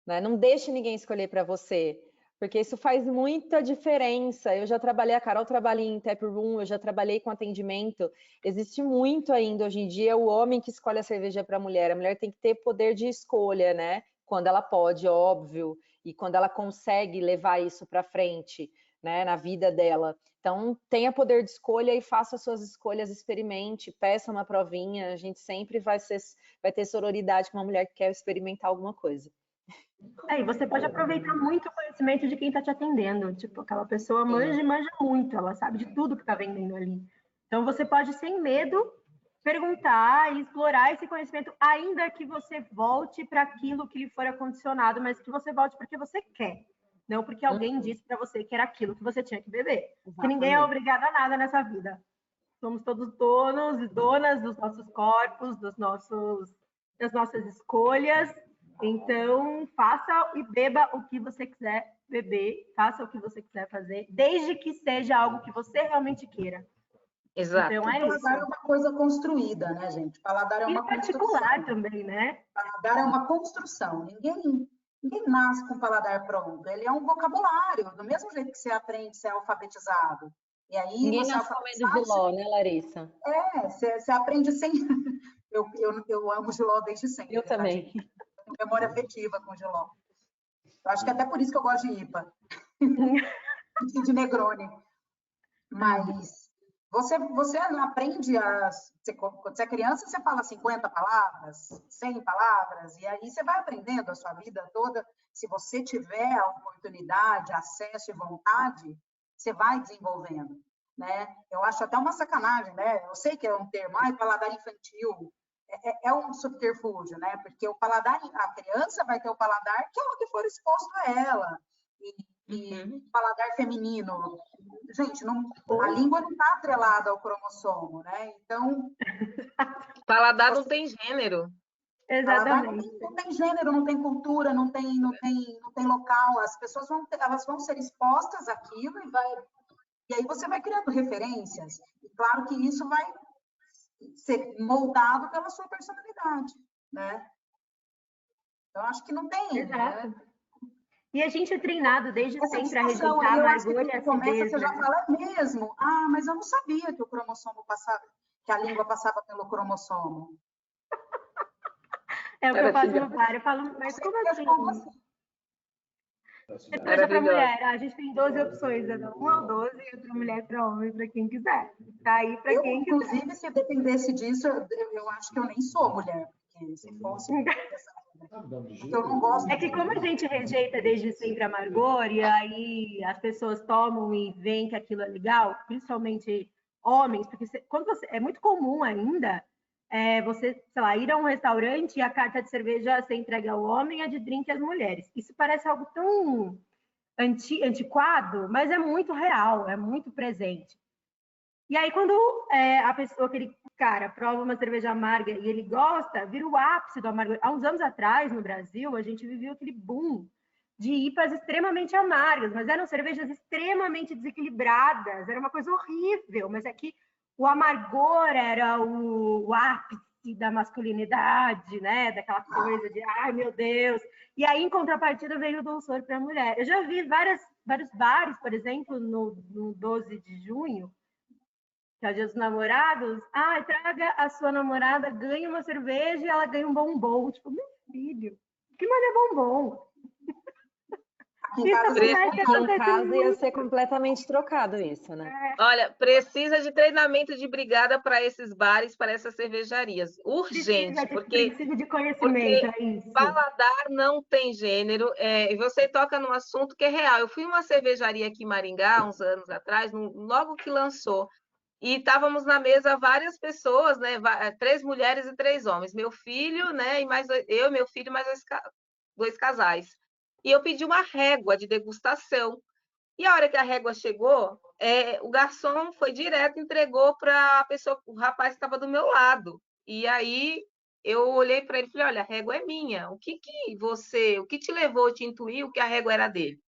Né? Não deixe ninguém escolher para você. Porque isso faz muita diferença. Eu já trabalhei, a Carol trabalha em tap room, eu já trabalhei com atendimento. Existe muito ainda hoje em dia o homem que escolhe a cerveja para a mulher tem que ter poder de escolha, né? Quando ela pode, óbvio, e quando ela consegue levar isso para frente, né, na vida dela. Então, tenha poder de escolha e faça suas escolhas, experimente, peça uma provinha. A gente sempre vai ter sororidade com uma mulher que quer experimentar alguma coisa. E você pode aproveitar muito o conhecimento de quem está te atendendo. Tipo, aquela pessoa manja muito, ela sabe de tudo que está vendendo ali. Então, você pode, sem medo, perguntar e explorar esse conhecimento, ainda que você volte para aquilo que lhe for acondicionado, mas que você volte porque você quer. Não porque alguém disse para você que era aquilo que você tinha que beber. Porque ninguém é obrigado a nada nessa vida. Somos todos donos e donas dos nossos corpos, das nossas escolhas. Então, faça e beba o que você quiser beber, faça o que você quiser fazer, desde que seja algo que você realmente queira. Exato. Então, é isso. Paladar é uma coisa construída, né, gente? Paladar é E uma particular construção. também, né? Paladar é uma construção. Ninguém nasce com paladar pronto. Ele é um vocabulário, do mesmo jeito que você aprende, você é alfabetizado. E aí Ninguém você é nasce comendo alfabetizado, jiló, né, Larissa? você aprende sem... Eu amo Giló desde sempre. Eu também. Tá? Tenho memória afetiva com Giló. Eu acho que até por isso que eu gosto de IPA. De Negroni. Mas você aprende quando você é criança, você fala 50 palavras, 100 palavras, e aí você vai aprendendo a sua vida toda. Se você tiver a oportunidade, acesso e vontade, você vai desenvolvendo, né? Eu acho até uma sacanagem, né? Eu sei que é um termo, paladar infantil, é um subterfúgio, né? Porque o paladar, a criança vai ter o paladar que é o que for exposto a ela. E paladar feminino, gente, a língua não está atrelada ao cromossomo, né? Então, Paladar não tem gênero. Exatamente. Não tem gênero, não tem cultura, não tem local. As pessoas elas vão ser expostas àquilo e aí você vai criando referências. E claro que isso vai ser moldado pela sua personalidade, né? Então, acho que não tem. Exato. Né? E a gente é treinado desde Essa sempre a discussão rejeitar aí, a eu acho que amargor e a quando começa, acidez, você já né? fala, é mesmo? Ah, mas eu não sabia que o cromossomo passava, que a língua passava pelo cromossomo. É o que eu faço no bar, eu falo, mas como assim? Você pergunta para mulher, a gente tem 12 opções, uma ou 12, e outra mulher para homem, para quem quiser. Tá aí para quem quiser. Inclusive, se dependesse disso, eu acho que eu nem sou mulher, porque se fosse... eu não gosto. É que como a gente rejeita desde sempre amargor, e aí as pessoas tomam e veem que aquilo é legal, principalmente homens, porque é muito comum ainda você, sei lá, ir a um restaurante e a carta de cerveja ser entregue ao homem e a de drink às mulheres. Isso parece algo tão antiquado, mas é muito real, é muito presente. E aí, quando a pessoa, aquele cara, prova uma cerveja amarga e ele gosta, vira o ápice do amargo. Há uns anos atrás, no Brasil, a gente viveu aquele boom de IPAs extremamente amargas, mas eram cervejas extremamente desequilibradas, era uma coisa horrível, mas é que o amargor era o ápice da masculinidade, né? Daquela coisa de, ai, meu Deus. E aí, em contrapartida, veio o dulçor para a mulher. Eu já vi vários bares, por exemplo, no 12 de junho, que é o Dia dos Namorados, traga a sua namorada, ganha uma cerveja e ela ganha um bombom. Tipo, meu filho, que mané bombom? Em casa ia ser completamente trocado isso, né? Olha, precisa de treinamento de brigada para esses bares, para essas cervejarias. Urgente, precisa de conhecimento, porque é isso. Paladar não tem gênero. E você toca num assunto que é real. Eu fui em uma cervejaria aqui em Maringá, uns anos atrás, logo que lançou, e estávamos na mesa várias pessoas, né? 3 mulheres e 3 homens. Meu filho, né? E mais eu, meu filho, mais 2 casais. E eu pedi uma régua de degustação. E a hora que a régua chegou, o garçom foi direto, entregou para a pessoa, o rapaz que estava do meu lado. E aí eu olhei para ele e falei, olha, a régua é minha. O que te levou a te intuir que a régua era dele?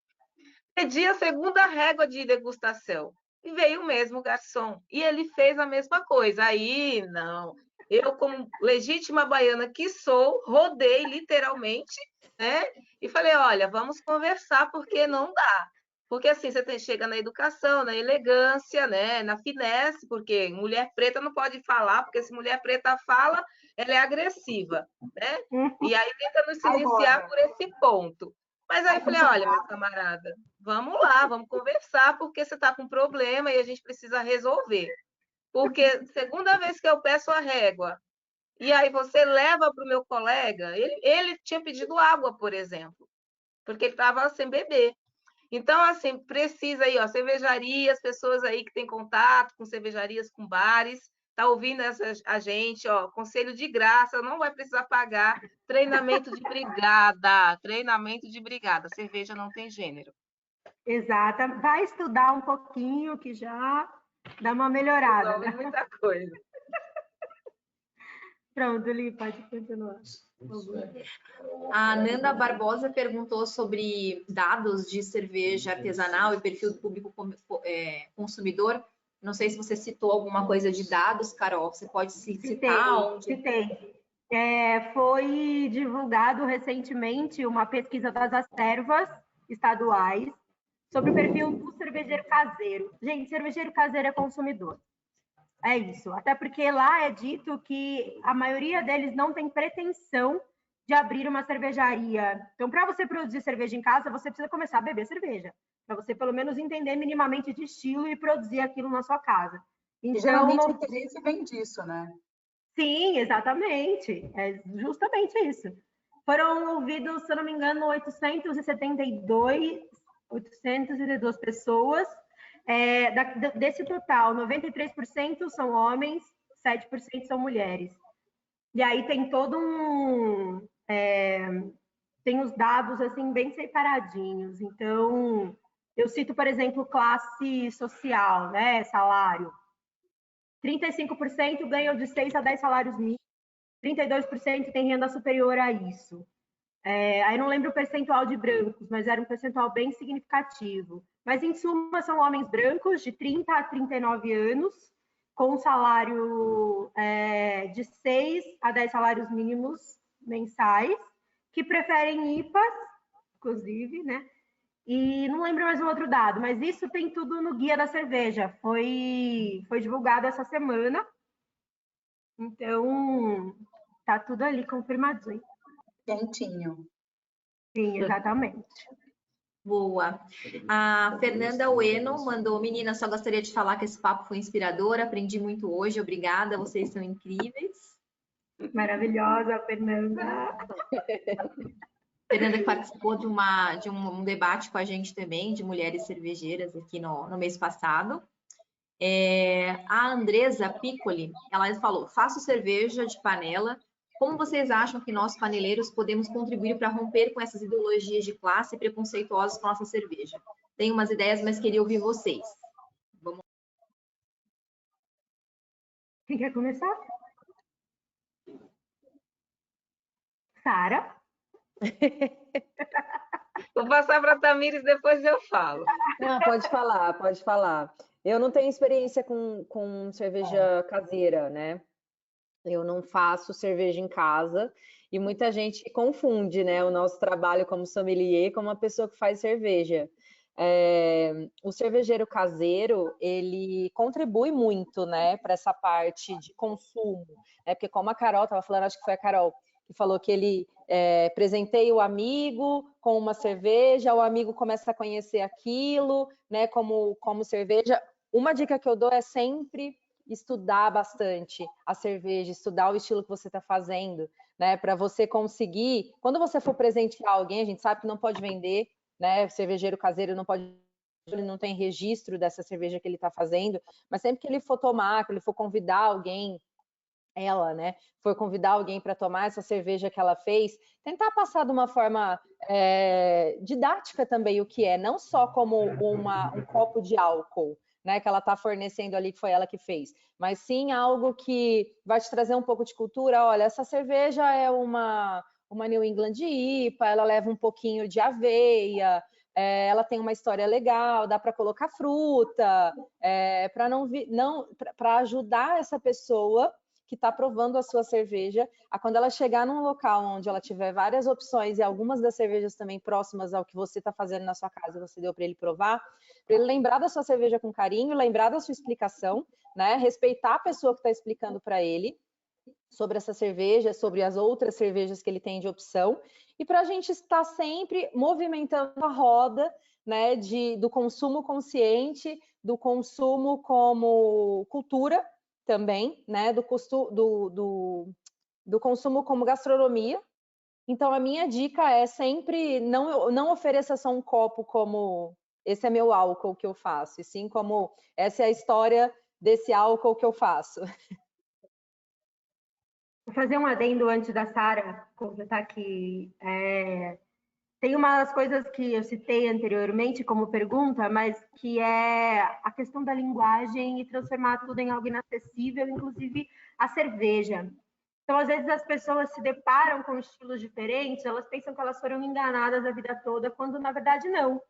Pedi a segunda régua de degustação. E veio o mesmo garçom. E ele fez a mesma coisa. Aí, não. Eu, como legítima baiana que sou, rodei literalmente, né? E falei, olha, vamos conversar, porque não dá. Porque assim, você chega na educação, na elegância, né? Na finesse, porque mulher preta não pode falar, porque se mulher preta fala, ela é agressiva, né? E aí tenta nos silenciar por esse ponto. Mas aí eu falei, olha, meu camarada, vamos lá, vamos conversar, porque você está com problema e a gente precisa resolver. Porque segunda vez que eu peço a régua, e aí você leva para o meu colega, ele tinha pedido água, por exemplo, porque ele estava sem beber. Então, assim, precisa aí, ó, cervejarias, pessoas aí que têm contato com cervejarias, com bares, tá ouvindo a gente, ó, conselho de graça, não vai precisar pagar, treinamento de brigada, cerveja não tem gênero. Exato, vai estudar um pouquinho que já dá uma melhorada. Resolve muita coisa. Pronto, Li, pode continuar. A Nanda Barbosa perguntou sobre dados de cerveja artesanal e perfil do público consumidor. Não sei se você citou alguma coisa de dados, Carol. Você pode citar onde? Citei. Foi divulgado recentemente uma pesquisa das Acervas estaduais sobre o perfil do cervejeiro caseiro. Gente, cervejeiro caseiro é consumidor. É isso. Até porque lá é dito que a maioria deles não tem pretensão de abrir uma cervejaria. Então, para você produzir cerveja em casa, você precisa começar a beber cerveja. Para você, pelo menos, entender minimamente de estilo e produzir aquilo na sua casa. Então, geralmente o interesse vem disso, né? Sim, exatamente. É justamente isso. Foram ouvidos, se eu não me engano, 872 pessoas. Desse total, 93% são homens, 7% são mulheres. E aí tem todo tem os dados assim bem separadinhos. Então, eu cito, por exemplo, classe social, né, salário. 35% ganham de 6 a 10 salários mínimos, 32% tem renda superior a isso. Aí não lembro o percentual de brancos, mas era um percentual bem significativo. Mas, em suma, são homens brancos de 30 a 39 anos, com um salário de 6 a 10 salários mínimos mensais, que preferem IPAs, inclusive, né? E não lembro mais um outro dado, mas isso tem tudo no Guia da Cerveja. Foi divulgado essa semana. Então, tá tudo ali confirmadinho. Quentinho. Sim, exatamente. Boa. A Fernanda Ueno mandou: menina, só gostaria de falar que esse papo foi inspirador, aprendi muito hoje, obrigada, vocês são incríveis. Maravilhosa, Fernanda. Fernanda que participou de um debate com a gente também, de mulheres cervejeiras aqui no mês passado. A Andresa Piccoli, ela falou: faço cerveja de panela. Como vocês acham que nós, paneleiros, podemos contribuir para romper com essas ideologias de classe preconceituosas com a nossa cerveja? Tenho umas ideias, mas queria ouvir vocês. Vamos. Quem quer começar? Sara? Vou passar para a Tamires, depois eu falo. Não, pode falar, pode falar. Eu não tenho experiência com cerveja caseira, né? Eu não faço cerveja em casa e muita gente confunde, né, o nosso trabalho como sommelier com uma pessoa que faz cerveja. O cervejeiro caseiro, ele contribui muito, né, para essa parte de consumo, né? Porque como a Carol estava falando, acho que foi a Carol que falou que ele presenteia o amigo com uma cerveja, o amigo começa a conhecer aquilo, né, como cerveja. Uma dica que eu dou é sempre estudar bastante a cerveja, estudar o estilo que você está fazendo, né, para você conseguir, quando você for presentear alguém, a gente sabe que não pode vender, né, cervejeiro caseiro não pode, ele não tem registro dessa cerveja que ele está fazendo, mas sempre que ele for tomar, que ele for convidar alguém, ela, né, for convidar alguém para tomar essa cerveja que ela fez, tentar passar de uma forma didática também o que é, não só como um copo de álcool, né, que ela está fornecendo ali, que foi ela que fez, mas sim algo que vai te trazer um pouco de cultura. Olha, essa cerveja é uma New England IPA, ela leva um pouquinho de aveia, ela tem uma história legal, dá para colocar fruta, para ajudar essa pessoa que está provando a sua cerveja, a quando ela chegar num local onde ela tiver várias opções e algumas das cervejas também próximas ao que você está fazendo na sua casa, você deu para ele provar, para ele lembrar da sua cerveja com carinho, lembrar da sua explicação, né? Respeitar a pessoa que está explicando para ele sobre essa cerveja, sobre as outras cervejas que ele tem de opção, e para a gente estar sempre movimentando a roda, né, do consumo consciente, do consumo como cultura, também, né, do consumo como gastronomia. Então, a minha dica é sempre não ofereça só um copo como esse é meu álcool que eu faço, e sim como essa é a história desse álcool que eu faço. Vou fazer um adendo antes da Sara completar que tem umas coisas que eu citei anteriormente como pergunta, mas que é a questão da linguagem e transformar tudo em algo inacessível, inclusive a cerveja. Então, às vezes, as pessoas se deparam com estilos diferentes, elas pensam que elas foram enganadas a vida toda, quando, na verdade, não.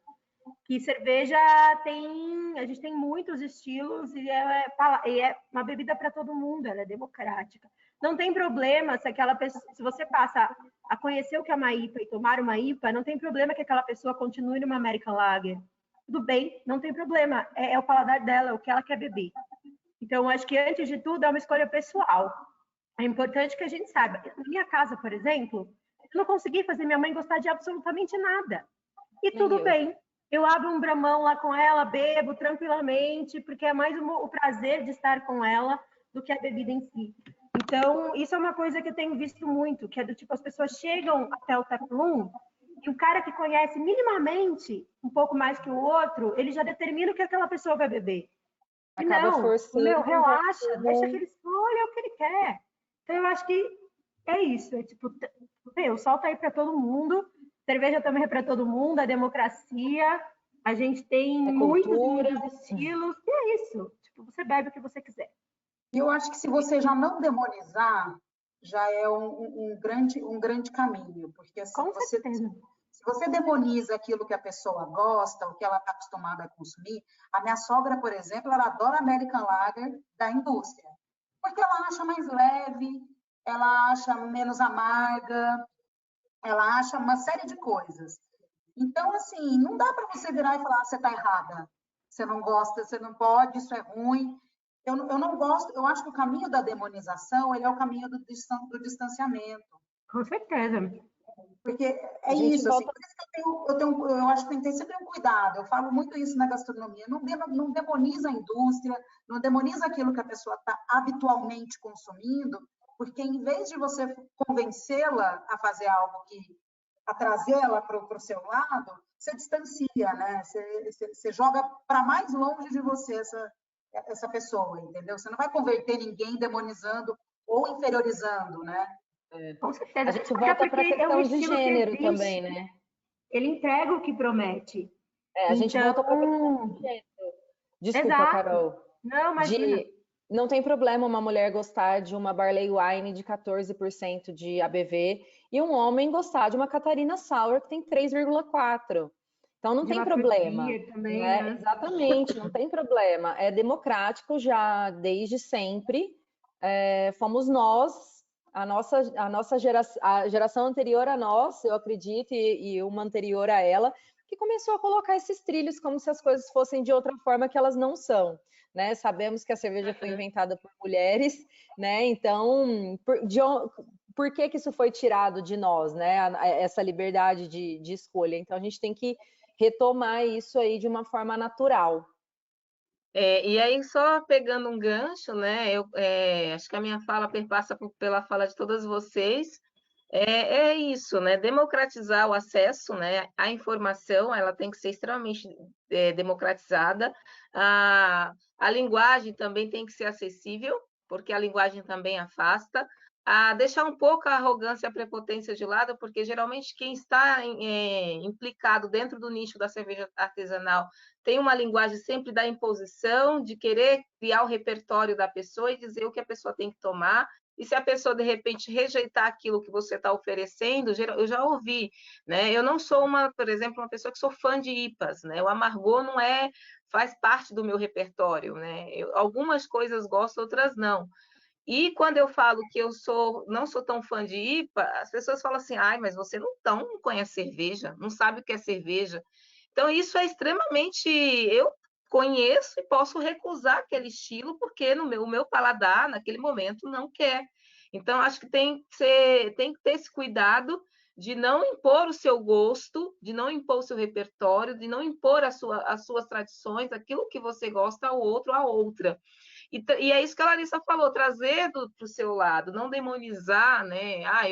Que cerveja a gente tem muitos estilos e é uma bebida para todo mundo, ela é democrática. Não tem problema se você passa a conhecer o que é uma IPA e tomar uma IPA, não tem problema que aquela pessoa continue numa American Lager. Tudo bem, não tem problema, é o paladar dela, é o que ela quer beber. Então, acho que, antes de tudo, é uma escolha pessoal. É importante que a gente saiba. Na minha casa, por exemplo, eu não consegui fazer minha mãe gostar de absolutamente nada. E tudo bem. Eu abro um Bramão lá com ela, bebo tranquilamente, porque é mais o prazer de estar com ela do que a bebida em si. Então, isso é uma coisa que eu tenho visto muito, que é do tipo, as pessoas chegam até o Tap Room e o cara que conhece minimamente um pouco mais que o outro, ele já determina o que aquela pessoa vai beber. E Acaba não, forçando. relaxa, deixa que ele escolha o que ele quer. Então, eu acho que é isso. É tipo, o sol tá aí para todo mundo, cerveja também é para todo mundo, a democracia, a gente tem muitos estilos, e é isso. Tipo, você bebe o que você quiser. Eu acho que se você já não demonizar, já é um grande caminho, porque assim, se você demoniza aquilo que a pessoa gosta, o que ela está acostumada a consumir, a minha sogra, por exemplo, ela adora American Lager da indústria, porque ela acha mais leve, ela acha menos amarga, ela acha uma série de coisas. Então, assim, não dá para você virar e falar, você está errada, você não gosta, você não pode, isso é ruim. Eu não gosto, eu acho que o caminho da demonização, ele é o caminho do distanciamento. Com certeza. Porque é isso, assim, por isso que eu acho que tem sempre um cuidado, eu falo muito isso na gastronomia, não demoniza a indústria, não demoniza aquilo que a pessoa está habitualmente consumindo, porque em vez de você convencê-la a fazer algo a trazê-la para o seu lado, você distancia, né? Você joga para mais longe de você essa pessoa, entendeu? Você não vai converter ninguém demonizando ou inferiorizando, né? Com certeza. A gente volta para a questão de gênero também, né? Ele entrega o que promete. A gente volta para a questão de gênero. Desculpa, exato. Carol. Não, imagina. Não tem problema uma mulher gostar de uma Barley Wine de 14% de ABV e um homem gostar de uma Catarina Sour que tem 3,4%. Então não tem problema. Também, né? Exatamente, não tem problema. É democrático já desde sempre. Fomos nós, a geração anterior a nós, eu acredito, e uma anterior a ela, que começou a colocar esses trilhos como se as coisas fossem de outra forma que elas não são. Né? Sabemos que a cerveja foi inventada por mulheres, né? Então, por que isso foi tirado de nós, né? Essa liberdade de escolha. Então, a gente tem que retomar isso aí de uma forma natural. E aí, só pegando um gancho, né? Acho que a minha fala perpassa pela fala de todas vocês. É isso, né? Democratizar o acesso, né? À informação, ela tem que ser extremamente democratizada. A linguagem também tem que ser acessível, porque a linguagem também afasta. Deixar um pouco a arrogância e a prepotência de lado, porque geralmente quem está implicado dentro do nicho da cerveja artesanal tem uma linguagem sempre da imposição, de querer criar o repertório da pessoa e dizer o que a pessoa tem que tomar. E se a pessoa, de repente, rejeitar aquilo que você está oferecendo, eu já ouvi, né? Eu não sou, por exemplo, uma pessoa que sou fã de IPAs, né? O amargor não faz parte do meu repertório, né? Algumas coisas gosto, outras não. E quando eu falo que eu não sou tão fã de IPA, as pessoas falam assim, mas você não conhece cerveja, não sabe o que é cerveja. Então, isso é extremamente... Eu conheço e posso recusar aquele estilo, porque o meu paladar, naquele momento, não quer. Então, acho que tem que ter esse cuidado de não impor o seu gosto, de não impor o seu repertório, de não impor as suas tradições, aquilo que você gosta ao outro, à outra. E é isso que a Larissa falou, trazer para o seu lado, não demonizar, né? A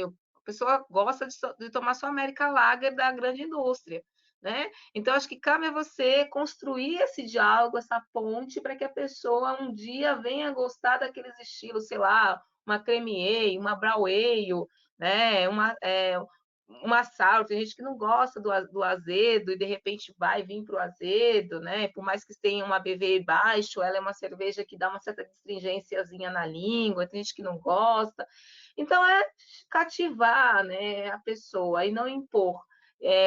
pessoa gosta de tomar sua América Lager da grande indústria, né? Então, acho que cabe a você construir esse diálogo, essa ponte, para que a pessoa um dia venha gostar daqueles estilos, sei lá, uma creme ale, uma brown ale, né? Uma sour, tem gente que não gosta do azedo e de repente vai vir para o azedo, né? Por mais que tenha uma ABV baixo, ela é uma cerveja que dá uma certa astringênciazinha na língua, tem gente que não gosta. Então, é cativar, né, a pessoa e não impor.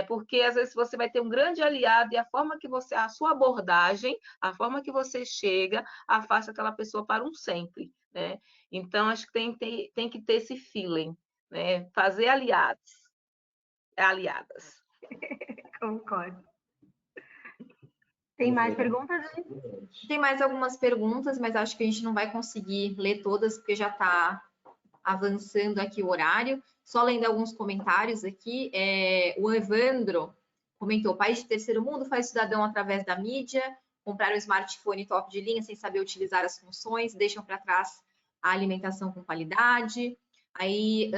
Porque às vezes você vai ter um grande aliado e a sua abordagem, a forma que você chega, afasta aquela pessoa para um sempre, né? Então, acho que tem que ter esse feeling, né? Fazer aliadas. Concordo. Tem mais perguntas, gente? Tem mais algumas perguntas, mas acho que a gente não vai conseguir ler todas, porque já está avançando aqui o horário. Só lendo alguns comentários aqui, o Evandro comentou: país de terceiro mundo faz cidadão através da mídia, comprar um smartphone top de linha sem saber utilizar as funções, deixam para trás a alimentação com qualidade. Aí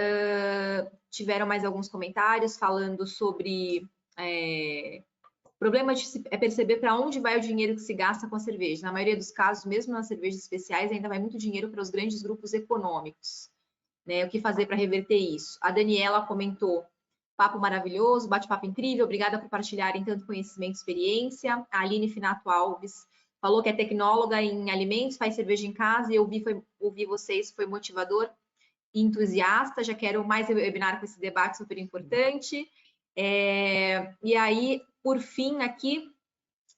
tiveram mais alguns comentários falando sobre o problema é perceber para onde vai o dinheiro que se gasta com a cerveja. Na maioria dos casos, mesmo nas cervejas especiais, ainda vai muito dinheiro para os grandes grupos econômicos. Né? O que fazer para reverter isso? A Daniela comentou: papo maravilhoso, bate-papo incrível, obrigada por partilharem tanto conhecimento e experiência. A Aline Finato Alves falou que é tecnóloga em alimentos, faz cerveja em casa, e ouvir vocês foi motivador e entusiasta. Já quero mais webinar com esse debate super importante. E aí, por fim, aqui,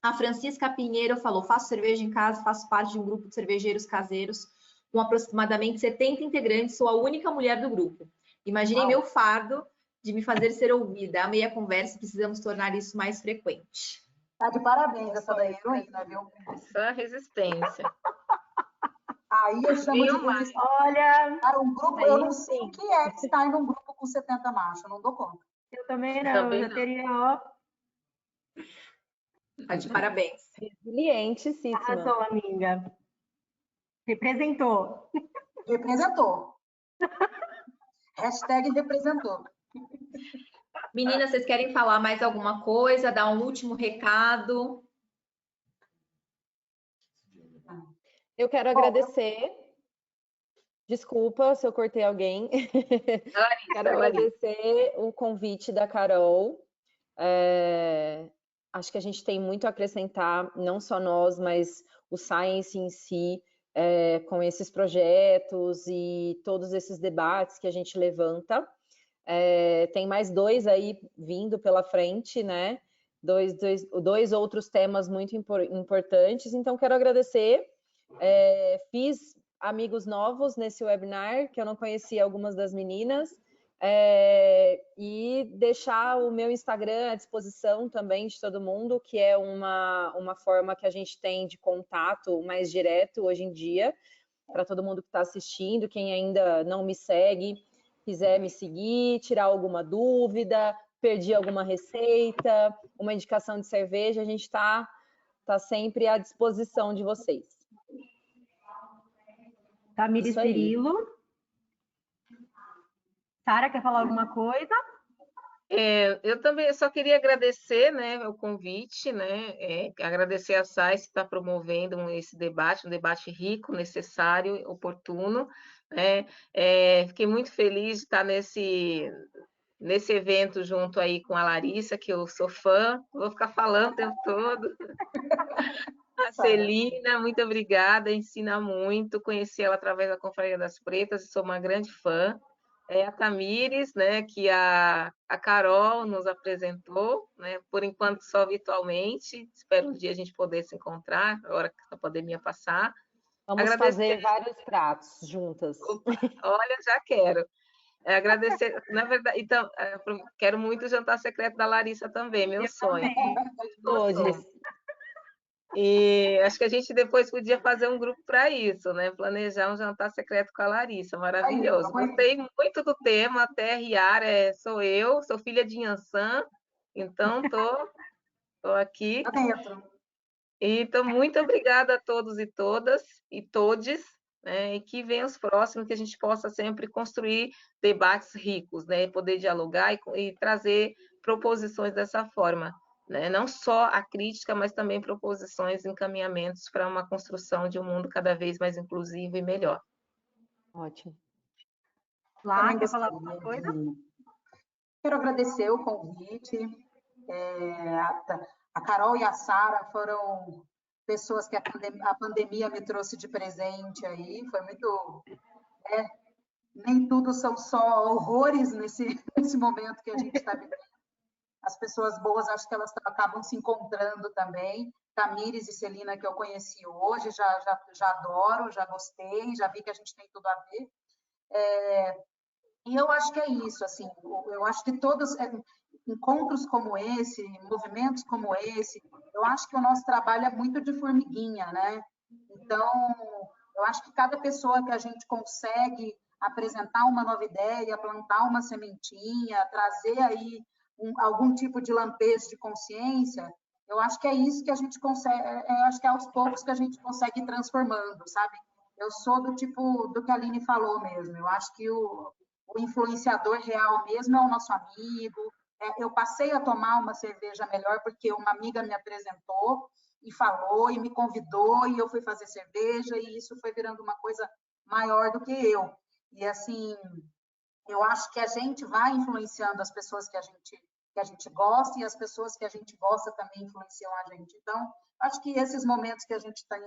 a Francisca Pinheiro falou: faço cerveja em casa, faço parte de um grupo de cervejeiros caseiros com aproximadamente 70 integrantes, sou a única mulher do grupo. Imaginei meu fardo de me fazer ser ouvida. Amei a conversa, precisamos tornar isso mais frequente. Tá de parabéns essa daí, heroína, viu? Essa resistência. Aí eu chamo de olha, para um grupo, eu não sei o que é estar em um grupo com 70 machos, eu não dou conta. Eu também não, eu teria, ó. Tá de parabéns. Resiliente, sim. Arrasou, amiga. Representou. Representou. Hashtag representou. Meninas, vocês querem falar mais alguma coisa? Dar um último recado? Eu quero agradecer. Desculpa se eu cortei alguém. Quero agradecer o convite da Carol. Acho que a gente tem muito a acrescentar, não só nós, mas o Science em si, com esses projetos e todos esses debates que a gente levanta. Tem mais 2 aí vindo pela frente, né? Dois outros temas muito importantes. Então, quero agradecer. Fiz amigos novos nesse webinar, que eu não conhecia algumas das meninas, e deixar o meu Instagram à disposição também de todo mundo, que é uma forma que a gente tem de contato mais direto hoje em dia, para todo mundo que está assistindo. Quem ainda não me segue, quiser me seguir, tirar alguma dúvida, perdi alguma receita, uma indicação de cerveja, a gente está sempre à disposição de vocês. Tamires Cirilo. Sara, quer falar alguma coisa? Eu também só queria agradecer, né, o convite, né, agradecer a SAIS que está promovendo esse debate, um debate rico, necessário, oportuno, né. Fiquei muito feliz de estar nesse evento junto aí com a Larissa, que eu sou fã, vou ficar falando o tempo todo. A Celina, muito obrigada, ensina muito, conheci ela através da Confraria das Pretas, sou uma grande fã. A Tamires, né, que a Carol nos apresentou, né, por enquanto só virtualmente, espero um dia a gente poder se encontrar, agora que a pandemia passar. Vamos fazer vários pratos juntas. Opa, olha, já quero. Agradecer, na verdade, então, quero muito o jantar secreto da Larissa também, meu sonho. Todos. E acho que a gente depois podia fazer um grupo para isso, né? Planejar um jantar secreto com a Larissa, maravilhoso. Gostei muito do tema, até Riara, sou eu, sou filha de Inhansã, então tô aqui. Então, muito obrigada a todos e todas, e todes, né? E que venham os próximos, que a gente possa sempre construir debates ricos, né? Poder dialogar e trazer proposições dessa forma. Né? Não só a crítica, mas também proposições, encaminhamentos para uma construção de um mundo cada vez mais inclusivo e melhor. Ótimo. Lá, quer falar alguma coisa? Quero agradecer o convite. A Carol e a Sara foram pessoas que a pandemia me trouxe de presente aí. Foi muito nem tudo são só horrores nesse momento que a gente está vivendo. As pessoas boas, acho que elas acabam se encontrando também. Tamires e Celina, que eu conheci hoje, já adoro, já gostei, já vi que a gente tem tudo a ver. E eu acho que é isso, assim, eu acho que todos encontros como esse, movimentos como esse, eu acho que o nosso trabalho é muito de formiguinha, né? Então, eu acho que cada pessoa que a gente consegue apresentar uma nova ideia, plantar uma sementinha, trazer aí algum tipo de lampejo de consciência, eu acho que é isso que a gente consegue, eu acho que é aos poucos que a gente consegue ir transformando, sabe? Eu sou do tipo do que a Aline falou mesmo, eu acho que o influenciador real mesmo é o nosso amigo. Eu passei a tomar uma cerveja melhor porque uma amiga me apresentou e falou e me convidou e eu fui fazer cerveja e isso foi virando uma coisa maior do que eu. E assim, eu acho que a gente vai influenciando as pessoas que a gente gosta e as pessoas que a gente gosta também influenciam a gente. Então, acho que esses momentos que a gente tem,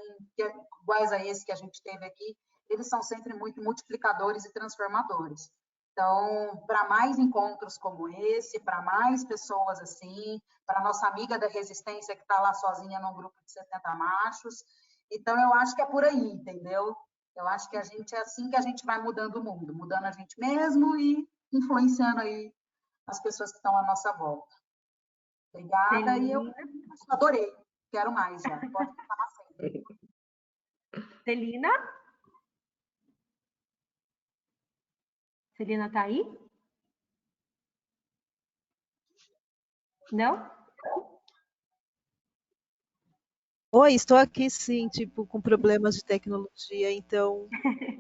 iguais a esse que a gente teve aqui, eles são sempre muito multiplicadores e transformadores. Então, para mais encontros como esse, para mais pessoas assim, para nossa amiga da resistência que está lá sozinha num grupo de 70 machos. Então, eu acho que é por aí, entendeu? Eu acho que a gente é assim que a gente vai mudando o mundo, mudando a gente mesmo e influenciando aí as pessoas que estão à nossa volta. Obrigada, e eu adorei. Quero mais já. Pode falar sempre. Celina? Celina tá aí? Não? Oi, estou aqui sim, tipo, com problemas de tecnologia, então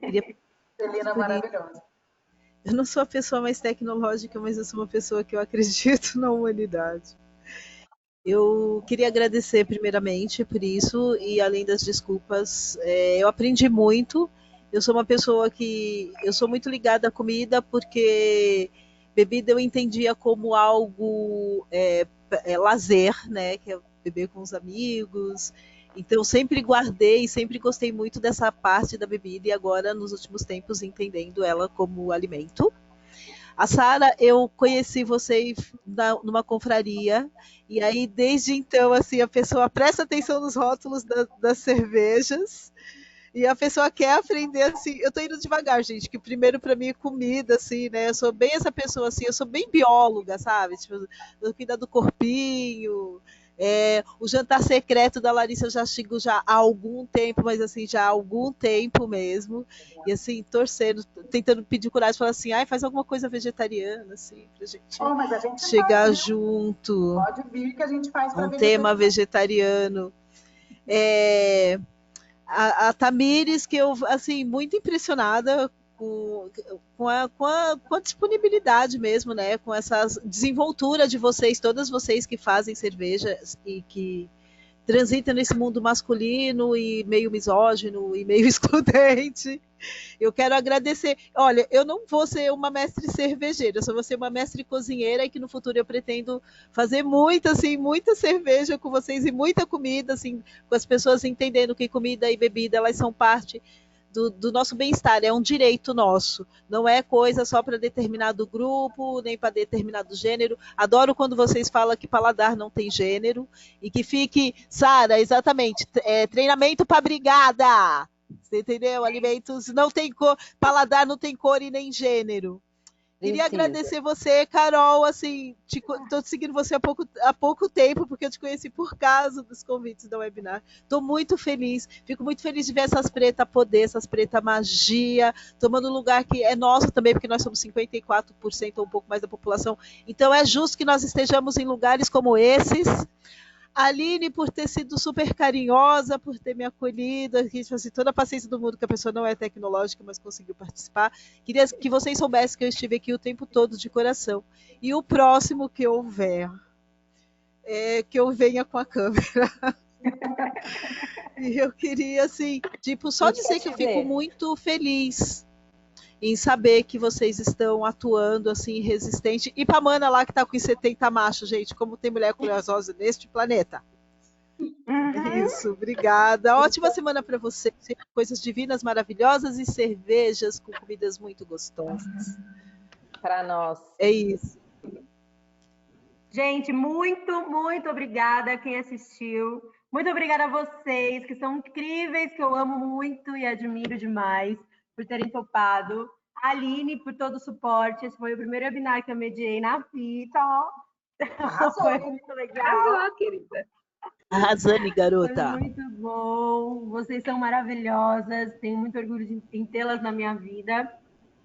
queria Celina maravilhosa. Eu não sou a pessoa mais tecnológica, mas eu sou uma pessoa que eu acredito na humanidade. Eu queria agradecer primeiramente por isso e além das desculpas, eu aprendi muito. Eu sou uma pessoa que eu sou muito ligada à comida porque bebida eu entendia como algo lazer, né? Que é beber com os amigos. Então sempre guardei, sempre gostei muito dessa parte da bebida e agora nos últimos tempos entendendo ela como alimento. A Sara, eu conheci você numa confraria, e aí desde então, assim, a pessoa presta atenção nos rótulos das cervejas, e a pessoa quer aprender, assim, eu tô indo devagar, gente, que primeiro para mim é comida, assim, né, eu sou bem essa pessoa, assim, eu sou bem bióloga, sabe, tipo, eu cuido do corpinho, o jantar secreto da Larissa eu já sigo já há algum tempo, mas assim, já há algum tempo mesmo. E assim, torcendo, tentando pedir coragem, falar assim, ai, faz alguma coisa vegetariana, assim, pra gente, mas a gente chegar faz, junto. Pode vir que a gente faz um tema vegetariano. A Tamires, que eu, assim, muito impressionada com a disponibilidade mesmo, né? Com essa desenvoltura de vocês, todas vocês que fazem cerveja e que transitam nesse mundo masculino e meio misógino e meio excludente. Eu quero agradecer. Olha, eu não vou ser uma mestre cervejeira, eu só vou ser uma mestre cozinheira e que no futuro eu pretendo fazer muita cerveja com vocês e muita comida, assim, com as pessoas entendendo que comida e bebida, elas são parte do nosso bem-estar, é um direito nosso, não é coisa só para determinado grupo, nem para determinado gênero. Adoro quando vocês falam que paladar não tem gênero, e que fique, Sara, exatamente, treinamento para brigada, você entendeu? Alimentos não tem cor, paladar não tem cor e nem gênero. Queria agradecer você, Carol, assim, estou seguindo você há pouco tempo, porque eu te conheci por causa dos convites da webinar. Estou muito feliz, fico muito feliz de ver essas pretas poder, essas pretas magia, tomando um lugar que é nosso também, porque nós somos 54% ou um pouco mais da população. Então é justo que nós estejamos em lugares como esses. A Aline, por ter sido super carinhosa, por ter me acolhido, assim, toda a paciência do mundo, que a pessoa não é tecnológica, mas conseguiu participar. Queria que vocês soubessem que eu estive aqui o tempo todo de coração. E o próximo que houver, que eu venha com a câmera. E eu queria, assim, tipo, só dizer que eu fico muito feliz em saber que vocês estão atuando assim, resistente. E pra Mana lá que tá com 70 machos, gente, como tem mulher corajosa neste planeta. Isso, obrigada. Ótima semana para você. Coisas divinas, maravilhosas e cervejas com comidas muito gostosas. Para nós. É isso. Gente, muito, muito obrigada a quem assistiu. Muito obrigada a vocês, que são incríveis, que eu amo muito e admiro demais, por terem topado. A Aline, por todo o suporte. Esse foi o primeiro webinar que eu mediei na fita. Foi muito legal. Arrasou, querida. Arrasane, garota. Foi muito bom. Vocês são maravilhosas. Tenho muito orgulho em tê-las na minha vida.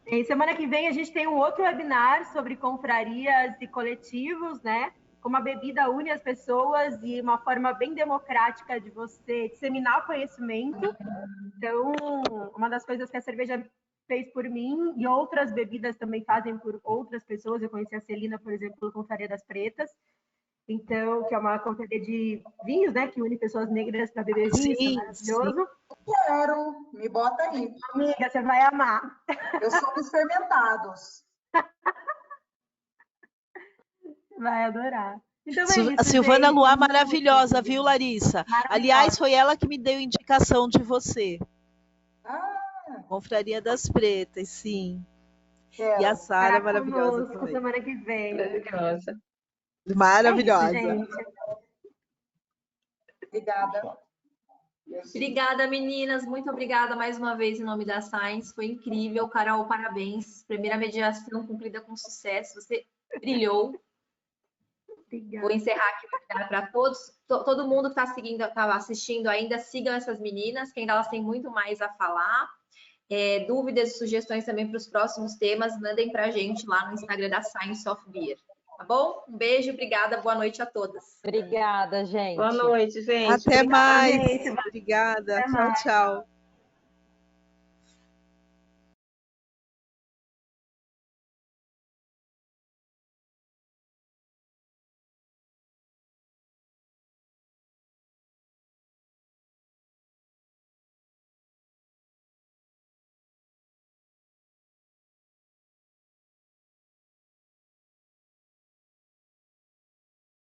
E semana que vem a gente tem um outro webinar sobre confrarias e coletivos, né? Como a bebida une as pessoas e uma forma bem democrática de você disseminar o conhecimento. Então, uma das coisas que a cerveja fez por mim e outras bebidas também fazem por outras pessoas. Eu conheci a Celina, por exemplo, pela Confraria das Pretas. Então, que é uma confraria de vinhos, né? Que une pessoas negras para beber vinho. Isso é maravilhoso. Quero, me bota aí. Amiga, você vai amar. Eu sou dos fermentados. Vai adorar. Então, A Silvana Luar, maravilhosa, viu, Larissa? Maravilhosa. Aliás, foi ela que me deu indicação de você. Confraria das Pretas, sim. Quero. E a Sara, maravilhosa também. Semana que vem. Maravilhosa. Maravilhosa. É isso, gente. Obrigada. Obrigada, meninas. Muito obrigada mais uma vez em nome da Science. Foi incrível. Carol, parabéns. Primeira mediação cumprida com sucesso. Você brilhou. Obrigada. Vou encerrar aqui para todos. Todo mundo que está assistindo ainda, sigam essas meninas, que ainda elas têm muito mais a falar. Dúvidas e sugestões também para os próximos temas, mandem para a gente lá no Instagram da Science of Beer. Tá bom? Um beijo, obrigada, boa noite a todas. Obrigada, gente. Boa noite, gente. Até Obrigada, mais. gente. Obrigada. Até Tchau, mais. tchau.